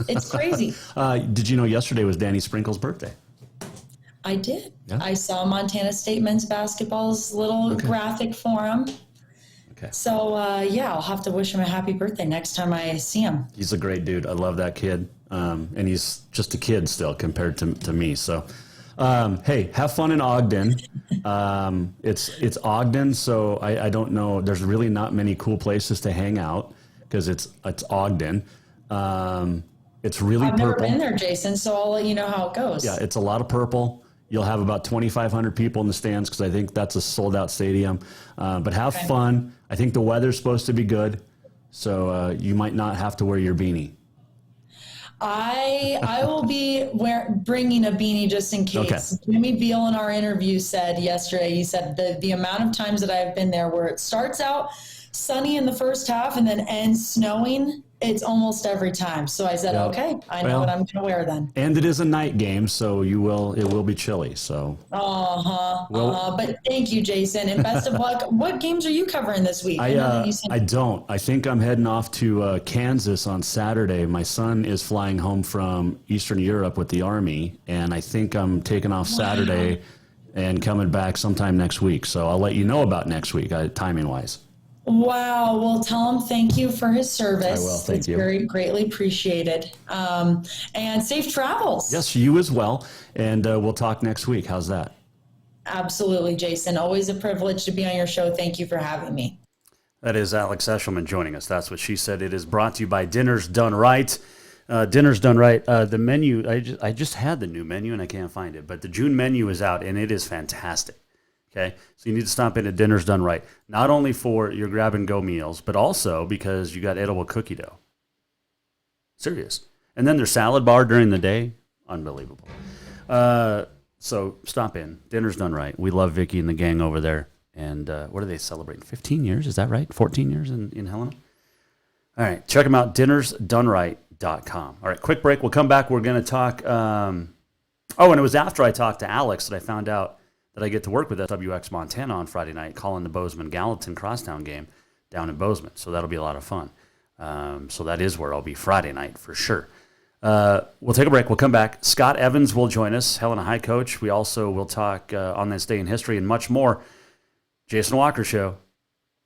It's crazy. Did you know yesterday was Danny Sprinkle's birthday? I did. Yeah. I saw Montana State men's basketball's little graphic for him. Okay. So, I'll have to wish him a happy birthday next time I see him. He's a great dude. I love that kid. And he's just a kid still compared to me. So, hey, have fun in Ogden. It's Ogden, so I don't know. There's really not many cool places to hang out because it's Ogden. It's really I've purple. never been there, Jason, so I'll let you know how it goes. Yeah, it's a lot of purple. You'll have about 2,500 people in the stands because I think that's a sold-out stadium. But have fun. I think the weather's supposed to be good, so you might not have to wear your beanie. I will be bringing a beanie just in case. Okay. Jimmy Beal in our interview said yesterday, he said the amount of times that I've been there where it starts out sunny in the first half and then ends snowing, it's almost every time. So I said, okay, I know what I'm going to wear then. And it is a night game, so it will be chilly. So. But thank you, Jason, and best of luck. What games are you covering this week? I don't. I think I'm heading off to Kansas on Saturday. My son is flying home from Eastern Europe with the Army, and I think I'm taking off Saturday and coming back sometime next week. So I'll let you know about next week, timing-wise. Wow. Well, tell him thank you for his service. I will. Thank you. It's very greatly appreciated. And safe travels. Yes, you as well. And we'll talk next week. How's that? Absolutely, Jason. Always a privilege to be on your show. Thank you for having me. That is Alex Eschelman joining us. That's what she said. It is brought to you by Dinner's Done Right. Dinner's Done Right. The menu, I just had the new menu and I can't find it. But the June menu is out and it is fantastic. Okay, so you need to stop in at Dinner's Done Right, not only for your grab-and-go meals, but also because you got edible cookie dough. Serious. And then their salad bar during the day, unbelievable. So stop in. Dinner's Done Right. We love Vicky and the gang over there. And what are they celebrating? 15 years, is that right? 14 years in Helena? All right, check them out, dinnersdoneright.com. All right, quick break. We'll come back. We're going to talk. And it was after I talked to Alex that I found out that I get to work with SWX Montana on Friday night, calling the Bozeman-Gallatin Crosstown game. down in Bozeman. So that'll be a lot of fun. So that is where I'll be Friday night for sure. We'll take a break. We'll come back. Scott Evans will join us, Helena High coach. We also will talk on this day in history and much more. Jason Walker Show.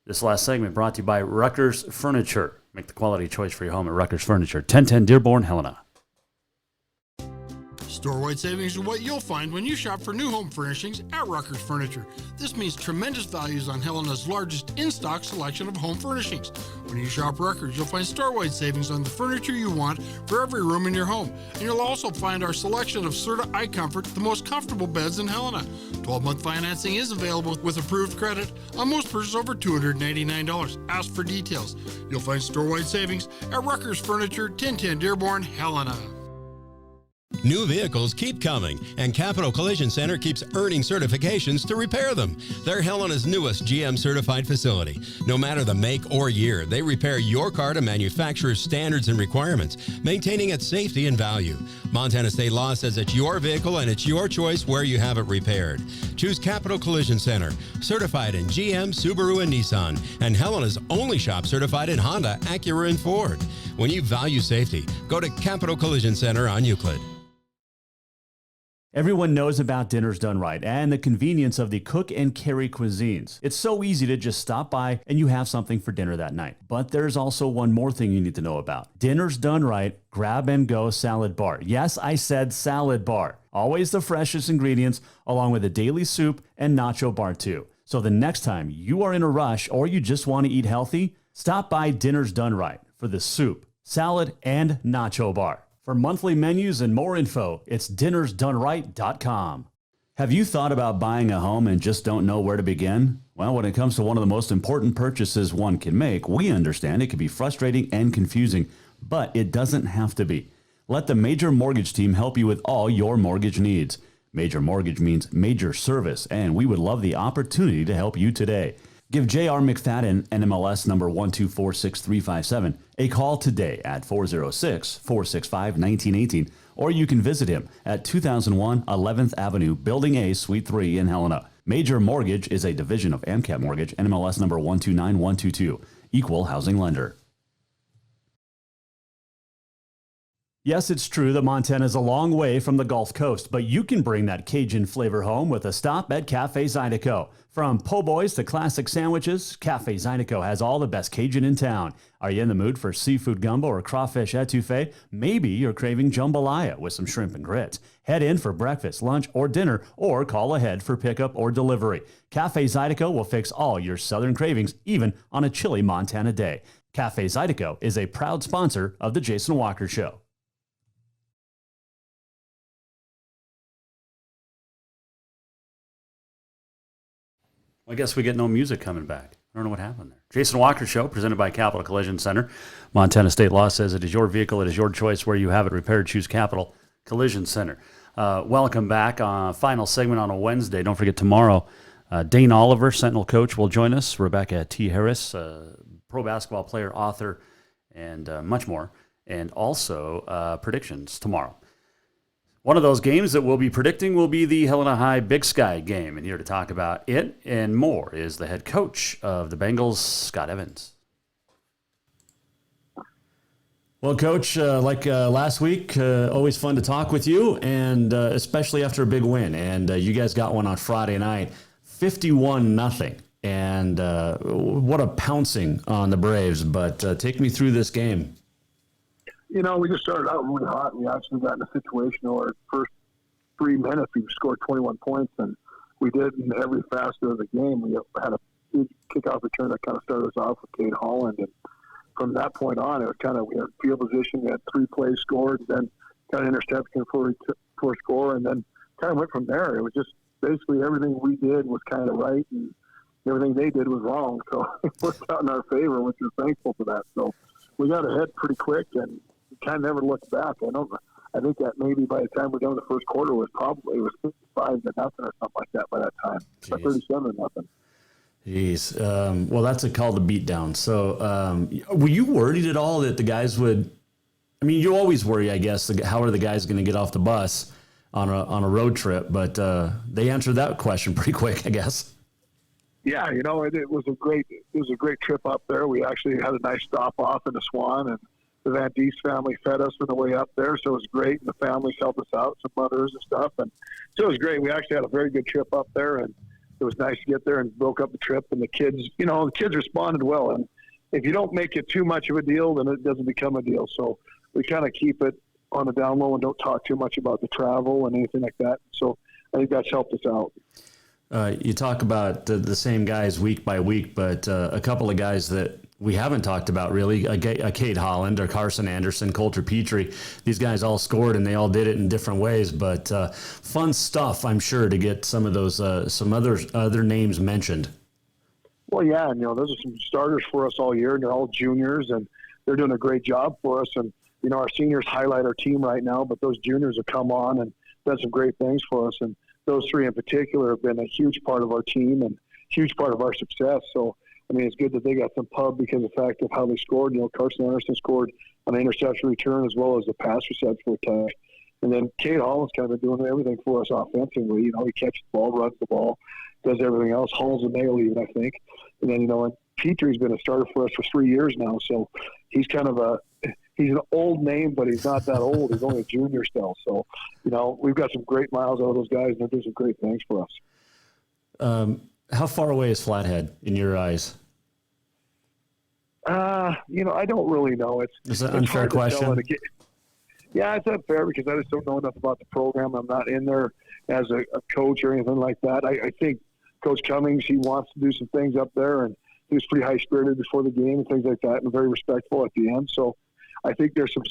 This last segment brought to you by Rucker's Furniture. Make the quality choice for your home at Rucker's Furniture. 1010 Dearborn, Helena. Store-wide savings are what you'll find when you shop for new home furnishings at Rucker's Furniture. This means tremendous values on Helena's largest in-stock selection of home furnishings. When you shop Rucker's, you'll find store-wide savings on the furniture you want for every room in your home. And you'll also find our selection of Serta iComfort, the most comfortable beds in Helena. 12-month financing is available with approved credit on most purchases over $299. Ask for details. You'll find store-wide savings at Rucker's Furniture, 1010 Dearborn, Helena. New vehicles keep coming, and Capital Collision Center keeps earning certifications to repair them. They're Helena's newest GM-certified facility. No matter the make or year, they repair your car to manufacturer's standards and requirements, maintaining its safety and value. Montana state law says it's your vehicle and it's your choice where you have it repaired. Choose Capital Collision Center, certified in GM, Subaru, and Nissan, and Helena's only shop certified in Honda, Acura, and Ford. When you value safety, go to Capital Collision Center on Euclid. Everyone knows about Dinners Done Right and the convenience of the cook and carry cuisines. It's so easy to just stop by and you have something for dinner that night. But there's also one more thing you need to know about. Dinners Done Right Grab and Go Salad Bar. Yes, I said salad bar. Always the freshest ingredients, along with a daily soup and nacho bar too. So the next time you are in a rush or you just want to eat healthy, stop by Dinners Done Right for the soup, salad, and nacho bar. For monthly menus and more info, it's dinnersdoneright.com. Have you thought about buying a home and just don't know where to begin? Well, when it comes to one of the most important purchases one can make, we understand it can be frustrating and confusing, but it doesn't have to be. Let the Major Mortgage team help you with all your mortgage needs. Major Mortgage means major service, and we would love the opportunity to help you today. Give J.R. McFadden, NMLS number 1246357, a call today at 406-465-1918, or you can visit him at 2001 11th Avenue, Building A, Suite 3 in Helena. Major Mortgage is a division of AMCAP Mortgage, NMLS number 129122, equal housing lender. Yes, it's true that Montana is a long way from the Gulf Coast, but you can bring that Cajun flavor home with a stop at Cafe Zydeco. From po' boys to classic sandwiches, Cafe Zydeco has all the best Cajun in town. Are you in the mood for seafood gumbo or crawfish etouffee? Maybe you're craving jambalaya with some shrimp and grits. Head in for breakfast, lunch, or dinner, or call ahead for pickup or delivery. Cafe Zydeco will fix all your southern cravings, even on a chilly Montana day. Cafe Zydeco is a proud sponsor of The Jason Walker Show. I guess we get no music coming back. I don't know what happened there. Jason Walker Show, presented by Capital Collision Center. Montana state law says it is your vehicle, it is your choice where you have it repaired. Choose Capital Collision Center. Welcome back. Final segment on a Wednesday. Don't forget tomorrow, Dane Oliver, Sentinel coach, will join us. Rebecca T. Harris, pro basketball player, author, and much more. And also predictions tomorrow. One of those games that we'll be predicting will be the Helena High Big Sky game. And here to talk about it and more is the head coach of the Bengals, Scott Evans. Well, Coach, like last week, always fun to talk with you, and especially after a big win. And you guys got one on Friday night, 51-0. And what a pouncing on the Braves. But take me through this game. You know, we just started out really hot, and we actually got in a situation where first 3 minutes we scored 21 points, and we did in every facet of the game. We had a big kickoff return that kind of started us off with Cade Holland, and from that point on, it was kind of, we had field position, we had 3 plays scored, then kind of interception for score, and then kind of went from there. It was just basically everything we did was kind of right, and everything they did was wrong, so it worked out in our favor, which we're thankful for that. So we got ahead pretty quick, and kind of never looked back. I think that maybe by the time we're done with the first quarter it was 55-0 or something like that by that time. 37-0. Jeez. Well, that's called a beatdown. So were you worried at all that the guys would, I mean, you always worry, I guess, how are the guys going to get off the bus on a road trip, but they answered that question pretty quick, I guess. Yeah, it was a great trip up there. We actually had a nice stop off in the Swan, and the Van Diest family fed us on the way up there, so it was great. And the families helped us out, some mothers and stuff, and so it was great. We actually had a very good trip up there, and it was nice to get there and broke up the trip. And the kids, the kids responded well. And if you don't make it too much of a deal, then it doesn't become a deal. So we kind of keep it on the down low and don't talk too much about the travel and anything like that. So I think that's helped us out. You talk about the same guys week by week, but a couple of guys that we haven't talked about really, a Kate Holland or Carson Anderson, Coulter Petrie. These guys all scored and they all did it in different ways, but fun stuff, I'm sure, to get some of those, some other names mentioned. Well, yeah, and those are some starters for us all year, and they're all juniors, and they're doing a great job for us. And our seniors highlight our team right now, but those juniors have come on and done some great things for us. And those three in particular have been a huge part of our team and huge part of our success. So, it's good that they got some pub because of the fact of how they scored. Carson Anderson scored on an interception return as well as a pass reception attack. And then Kate Holland's kind of been doing everything for us offensively. He catches the ball, runs the ball, does everything else, hauls a nail even, I think. And then, and Petrie's been a starter for us for 3 years now. So he's kind of he's an old name, but he's not that old. He's only a junior still. So, we've got some great miles out of those guys, and they're doing some great things for us. How far away is Flathead in your eyes? I don't really know. It's an unfair question. Yeah, it's unfair because I just don't know enough about the program. I'm not in there as a coach or anything like that. I think Coach Cummings, he wants to do some things up there, and he was pretty high-spirited before the game and things like that, and very respectful at the end. So I think there's some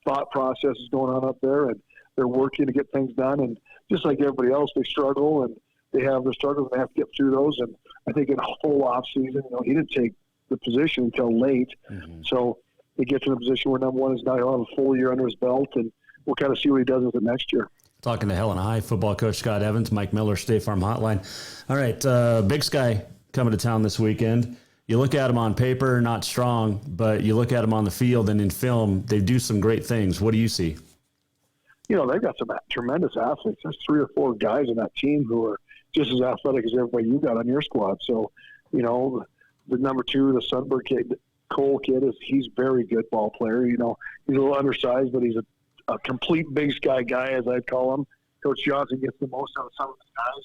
thought processes going on up there, and they're working to get things done. And just like everybody else, they struggle, and they have their struggles, and they have to get through those. And I think in a whole off-season, he didn't take the position until late. Mm-hmm. So he gets in a position where number one is now he'll have a full year under his belt, and we'll kind of see what he does with it next year. Talking to Helena High football coach Scott Evans, Mike Miller, State Farm Hotline. All right, Big Sky coming to town this weekend. You look at them on paper, not strong, but you look at them on the field and in film, they do some great things. What do you see? They've got some tremendous athletes. There's 3 or 4 guys on that team who are just as athletic as everybody you got on your squad. So, the number 2, the Sunbird kid, Cole kid, he's a very good ball player. He's a little undersized, but he's a complete Big Sky guy, as I'd call him. Coach Johnson gets the most out of some of his guys.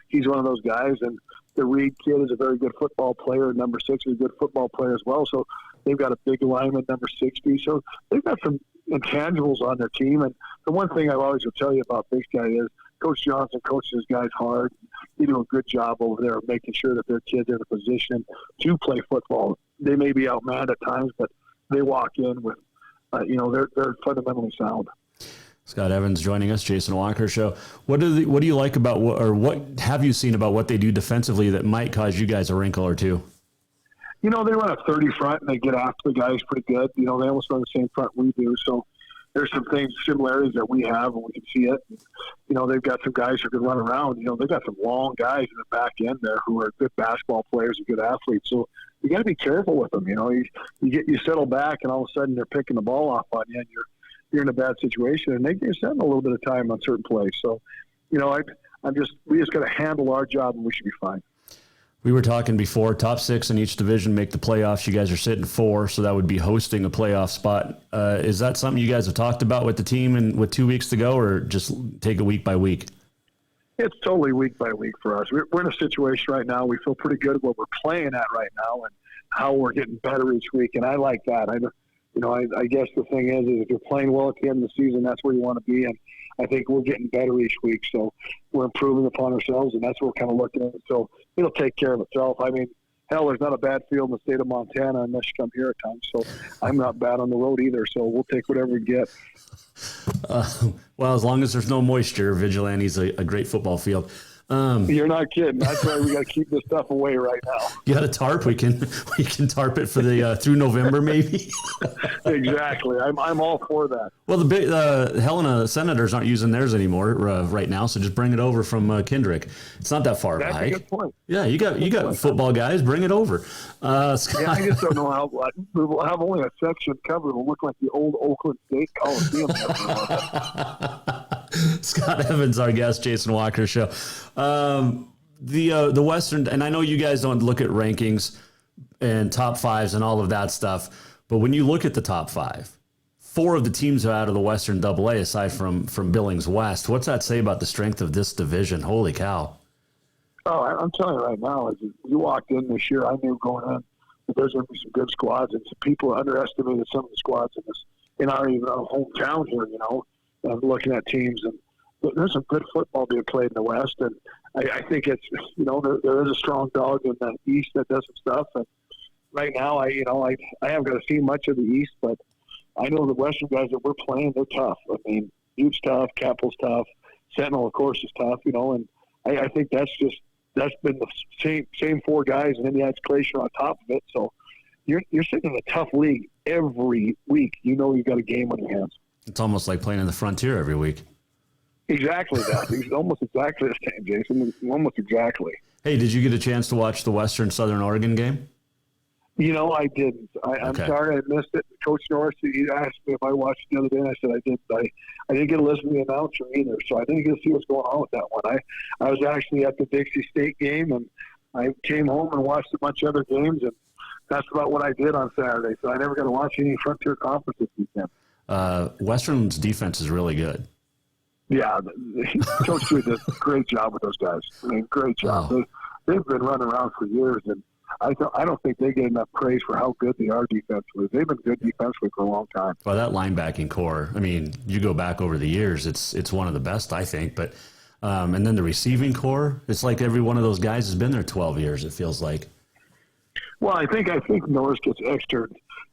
He's one of those guys. And the Reed kid is a very good football player. Number 6 is a good football player as well. So they've got a big lineman, number 60. So they've got some intangibles on their team. And the one thing I always will tell you about Big Sky is Coach Johnson coaches his guys hard. They do a good job over there of making sure that their kids are in a position to play football. They may be outmanned at times, but they walk in with, they're fundamentally sound. Scott Evans joining us, Jason Walker Show. What do you like about what have you seen about what they do defensively that might cause you guys a wrinkle or two? They run a 30 front and they get after the guys pretty good. They almost run the same front we do. So there's some similarities that we have, and we can see it. They've got some guys who can run around. They've got some long guys in the back end there who are good basketball players and good athletes. So you got to be careful with them. You settle back, and all of a sudden they're picking the ball off on you, and you're in a bad situation, and they're spending a little bit of time on certain plays. So, we just got to handle our job, and we should be fine. We were talking before, top 6 in each division make the playoffs. You guys are sitting 4, so that would be hosting a playoff spot. Is that something you guys have talked about with the team and with 2 weeks to go, or just take it week by week? It's totally week by week for us. We're in a situation right now. We feel pretty good at what we're playing at right now and how we're getting better each week, and I like that. I guess the thing is if you're playing well at the end of the season, that's where you want to be, and I think we're getting better each week. So we're improving upon ourselves, and that's what we're kind of looking at. So it'll take care of itself. Hell, there's not a bad field in the state of Montana unless you come here at times. So I'm not bad on the road either. So we'll take whatever we get. Well, as long as there's no moisture, Vigilante's a great football field. You're not kidding. That's why we got to keep this stuff away right now. You got a tarp? We can tarp it for the through November maybe. Exactly. I'm all for that. Well, the Helena Senators aren't using theirs anymore right now, so just bring it over from Kendrick. It's not that far. That's a good point. Yeah, you got football guys. Bring it over. Scott. Yeah, I just don't know how we'll have only a section covered. It'll look like the old Oakland State Coliseum. Scott Evans, our guest, Jason Walker Show. the Western, and I know you guys don't look at rankings and top fives and all of that stuff, but when you look at the top five, 4 of the teams are out of the Western AA aside from Billings West. What's that say about the strength of this division? Holy cow. Oh, I'm telling you right now, as you walked in this year, I knew going in that there's going to be some good squads, and some people underestimated some of the squads in our hometown here, and looking at teams. And there's some good football being played in the West, and I think it's, there is a strong dog in the East that does some stuff. And right now, I haven't got to see much of the East, but I know the Western guys that we're playing, they're tough. I mean, Buttes tough, Capital's tough, Sentinel, of course, is tough, and I think that's been the same 4 guys, and then you add Glacier on top of it. So you're sitting in a tough league every week. You've got a game on your hands. It's almost like playing in the Frontier every week. Exactly that. It's almost exactly the same, Jason. Almost exactly. Hey, did you get a chance to watch the Western Southern Oregon game? I didn't. I'm sorry I missed it. Coach Norris, he asked me if I watched it the other day, and I said I didn't. I didn't get to listen to the announcer either, so I didn't get to see what's going on with that one. I was actually at the Dixie State game, and I came home and watched a bunch of other games, and that's about what I did on Saturday. So I never got to watch any Frontier Conference this weekend. Western's defense is really good. Yeah, Coach Stewart does a great job with those guys. I mean, great job. Oh. They've been running around for years, and I don't think they get enough praise for how good they are defensively. They've been good defensively for a long time. Well, that linebacking core, I mean, you go back over the years, it's one of the best, I think. But and then the receiving core, it's like every one of those guys has been there 12 years, it feels like. Well, I think Norris gets extra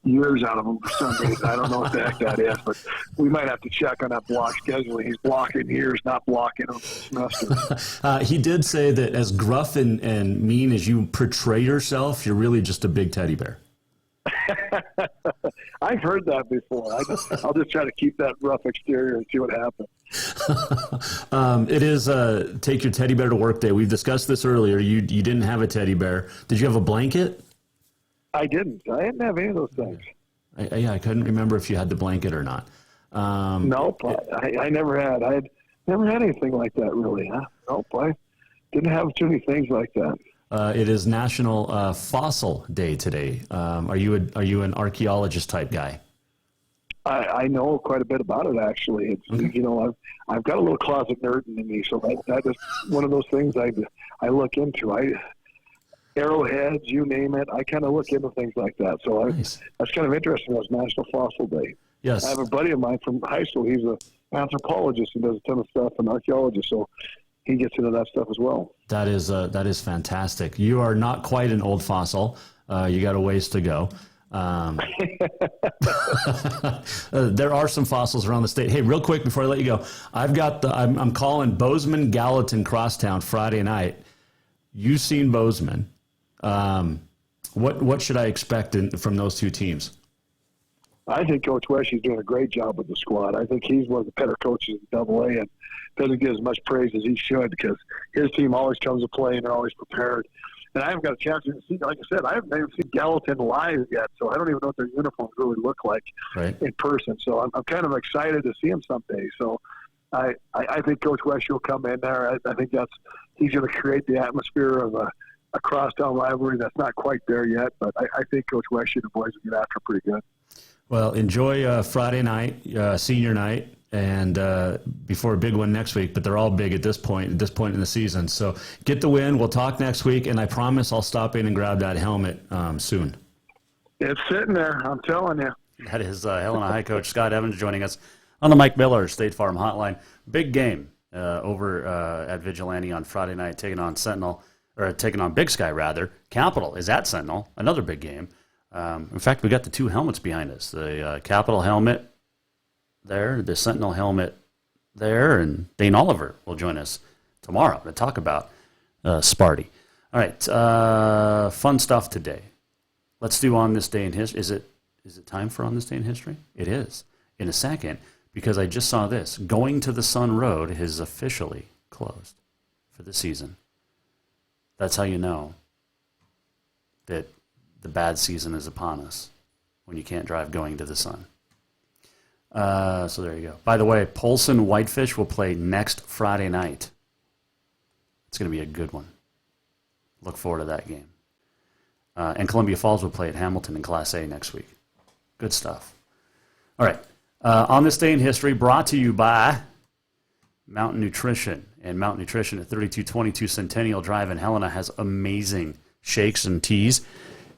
years out of him for some reason. I don't know what the heck that is, but we might have to check on that block scheduling. He's blocking years, not blocking them semesters. He did say that as gruff and mean as you portray yourself, you're really just a big teddy bear. I've heard that before. I'll just try to keep that rough exterior and see what happens. It is Take Your Teddy Bear to Work Day. We've discussed this earlier. You didn't have a teddy bear. Did you have a blanket? I didn't. I didn't have any of those things. I couldn't remember if you had the blanket or not. Nope. I never had. I had never had anything like that, really. Huh? Nope. I didn't have too many things like that. It is National Fossil Day today. Are you an archaeologist type guy? I know quite a bit about it, actually. It's okay. I've got a little closet nerd in me, so that is one of those things I look into. Arrowheads, you name it. I kind of look into things like that. So nice. That's kind of interesting. It's National Fossil Day. Yes. I have a buddy of mine from high school. He's an anthropologist and does a ton of stuff, an archaeologist. So he gets into that stuff as well. That is fantastic. You are not quite an old fossil. You got a ways to go. There are some fossils around the state. Hey, real quick before I let you go, I'm calling Bozeman Gallatin Crosstown Friday night. You've seen Bozeman. What should I expect from those two teams? I think Coach Weshy's doing a great job with the squad. I think he's one of the better coaches in AA and doesn't get as much praise as he should because his team always comes to play and they're always prepared. And I haven't got a chance to see, like I said, I haven't even seen Gallatin live yet, so I don't even know what their uniforms really look like in person. So I'm kind of excited to see him someday. So I think Coach Weshy will come in there. I think he's going to create the atmosphere of a crosstown rivalry that's not quite there yet, but I think Coach Weshy and the boys will get after pretty good. Well, enjoy Friday night, senior night, and before a big one next week, but they're all big at this point in the season. So get the win. We'll talk next week, and I promise I'll stop in and grab that helmet soon. It's sitting there, I'm telling you. That is Helena High coach Scott Evans joining us on the Mike Miller State Farm Hotline. Big game over at Vigilante on Friday night, taking on Big Sky, rather. Capital is at Sentinel, another big game. In fact, we got the two helmets behind us. The Capital helmet there, the Sentinel helmet there, and Dane Oliver will join us tomorrow to talk about Sparty. All right, fun stuff today. Let's do On This Day in History. Is it time for On This Day in History? It is. In a second, because I just saw this. Going to the Sun Road is officially closed for the season. That's how you know that the bad season is upon us, when you can't drive going to the sun. So there you go. By the way, Polson Whitefish will play next Friday night. It's going to be a good one. Look forward to that game. And Columbia Falls will play at Hamilton in Class A next week. Good stuff. All right. On this day in history, brought to you by Mountain Nutrition. And Mountain Nutrition at 3222 Centennial Drive in Helena has amazing shakes and teas.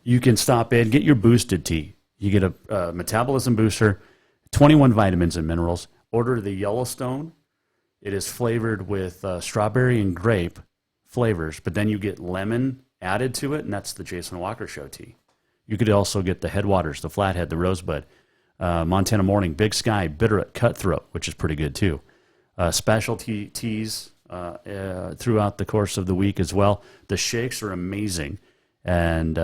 You can stop in, get your boosted tea. You get a metabolism booster, 21 vitamins and minerals. Order the Yellowstone. It is flavored with strawberry and grape flavors, but then you get lemon added to it, and that's the Jason Walker Show tea. You could also get the Headwaters, the Flathead, the Rosebud, Montana Morning, Big Sky, Bitterroot, Cutthroat, which is pretty good too. Specialty teas throughout the course of the week as well. The shakes are amazing, and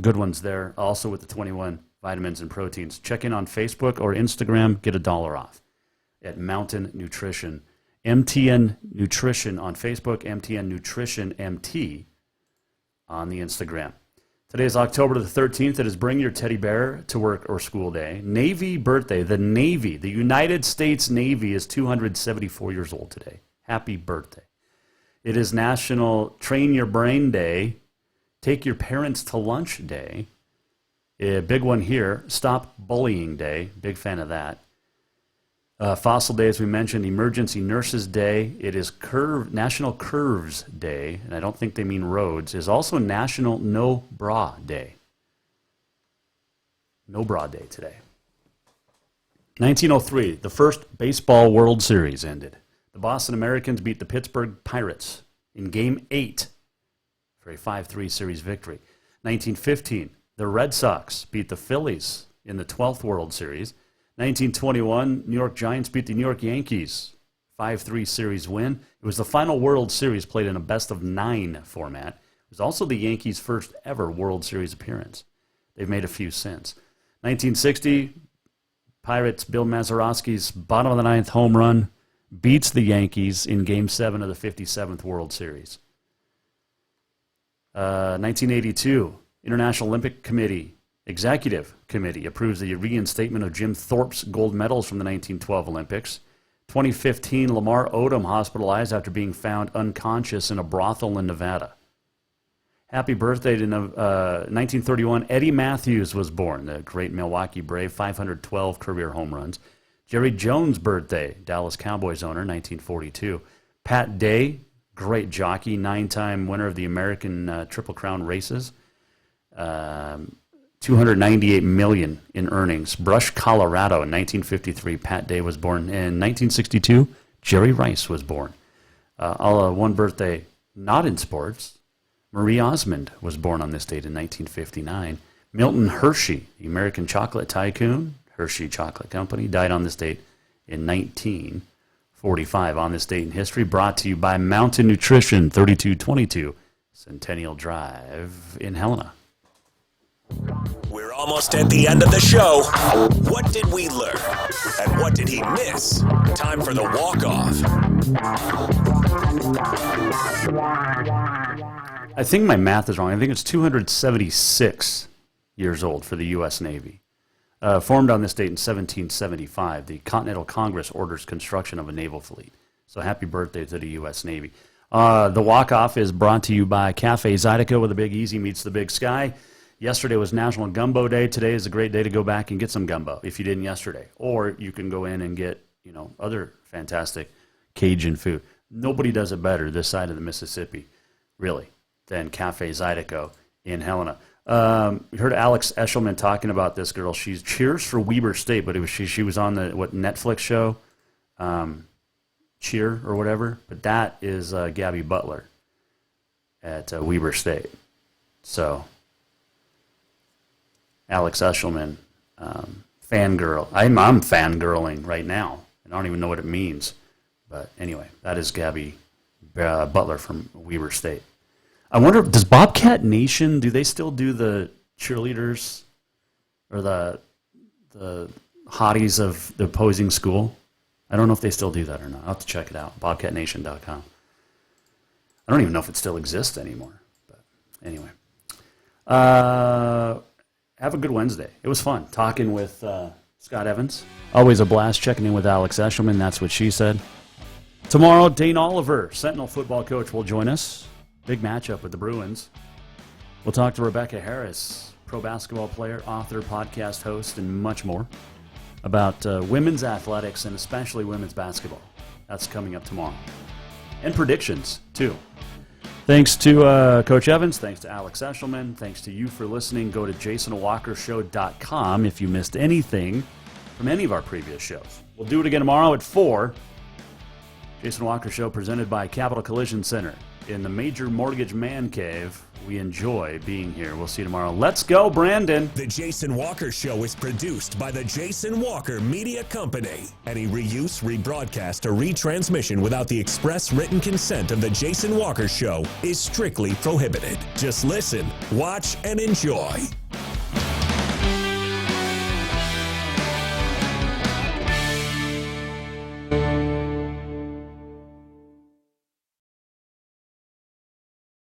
good ones there. Also with the 21 vitamins and proteins. Check in on Facebook or Instagram. Get $1 off at Mountain Nutrition. MTN Nutrition on Facebook, MTN Nutrition MT on the Instagram. Today is October the 13th. It is Bring Your Teddy Bear to Work or School Day. Navy birthday. The Navy, the United States Navy, is 274 years old today. Happy birthday. It is National Train Your Brain Day. Take Your Parents to Lunch Day. A big one here. Stop Bullying Day. Big fan of that. Fossil Day, as we mentioned, Emergency Nurses Day. It is National Curves Day, and I don't think they mean roads. It is also National No Bra Day. No Bra Day today. 1903, the first baseball World Series ended. The Boston Americans beat the Pittsburgh Pirates in Game 8 for a 5-3 series victory. 1915, the Red Sox beat the Phillies in the 12th World Series. 1921, New York Giants beat the New York Yankees, 5-3 series win. It was the final World Series played in a best-of-9 format. It was also the Yankees' first ever World Series appearance. They've made a few since. 1960, Pirates' Bill Mazeroski's bottom-of-the-ninth home run beats the Yankees in Game 7 of the 57th World Series. 1982, International Olympic Committee Executive Committee approves the reinstatement of Jim Thorpe's gold medals from the 1912 Olympics. 2015, Lamar Odom hospitalized after being found unconscious in a brothel in Nevada. Happy birthday to 1931, Eddie Matthews was born, the great Milwaukee Brave, 512 career home runs. Jerry Jones' birthday, Dallas Cowboys owner, 1942. Pat Day, great jockey, 9-time winner of the American Triple Crown races. $298 million in earnings. Brush, Colorado in 1953. Pat Day was born. In 1962, Jerry Rice was born. One birthday not in sports. Marie Osmond was born on this date in 1959. Milton Hershey, the American chocolate tycoon, Hershey Chocolate Company, died on this date in 1945. On this date in history, brought to you by Mountain Nutrition, 3222 Centennial Drive in Helena. We're almost at the end of the show. What did we learn? And what did he miss? Time for the walk-off. I think my math is wrong. I think it's 276 years old for the U.S. Navy. Formed on this date in 1775, the Continental Congress orders construction of a naval fleet. So happy birthday to the U.S. Navy. The walk-off is brought to you by Cafe Zydeco, where the Big Easy meets the Big Sky. Yesterday was National Gumbo Day. Today is a great day to go back and get some gumbo if you didn't yesterday. Or you can go in and get, other fantastic Cajun food. Nobody does it better this side of the Mississippi, really, than Cafe Zydeco in Helena. We heard Alex Eschelman talking about this girl. She cheers for Weber State, but she was on the Netflix show, Cheer or whatever. But that is Gabby Butler at Weber State. So Alex Eschelman, fangirl. I'm fangirling right now. I don't even know what it means. But anyway, that is Gabby Butler from Weber State. I wonder, does Bobcat Nation, do they still do the cheerleaders or the hotties of the opposing school? I don't know if they still do that or not. I'll have to check it out, bobcatnation.com. I don't even know if it still exists anymore. But anyway. Have a good Wednesday. It was fun talking with Scott Evans. Always a blast checking in with Alex Eschelman. That's what she said. Tomorrow, Dane Oliver, Sentinel football coach, will join us. Big matchup with the Bruins. We'll talk to Rebecca Harris, pro basketball player, author, podcast host, and much more about women's athletics and especially women's basketball. That's coming up tomorrow. And predictions, too. Thanks to Coach Evans. Thanks to Alex Eschelman. Thanks to you for listening. Go to jasonwalkershow.com if you missed anything from any of our previous shows. We'll do it again tomorrow at 4. Jason Walker Show presented by Capital Collision Center in the Major Mortgage Man Cave. We enjoy being here. We'll see you tomorrow. Let's go, Brandon. The Jason Walker Show is produced by the Jason Walker Media Company. Any reuse, rebroadcast, or retransmission without the express written consent of the Jason Walker Show is strictly prohibited. Just listen, watch, and enjoy.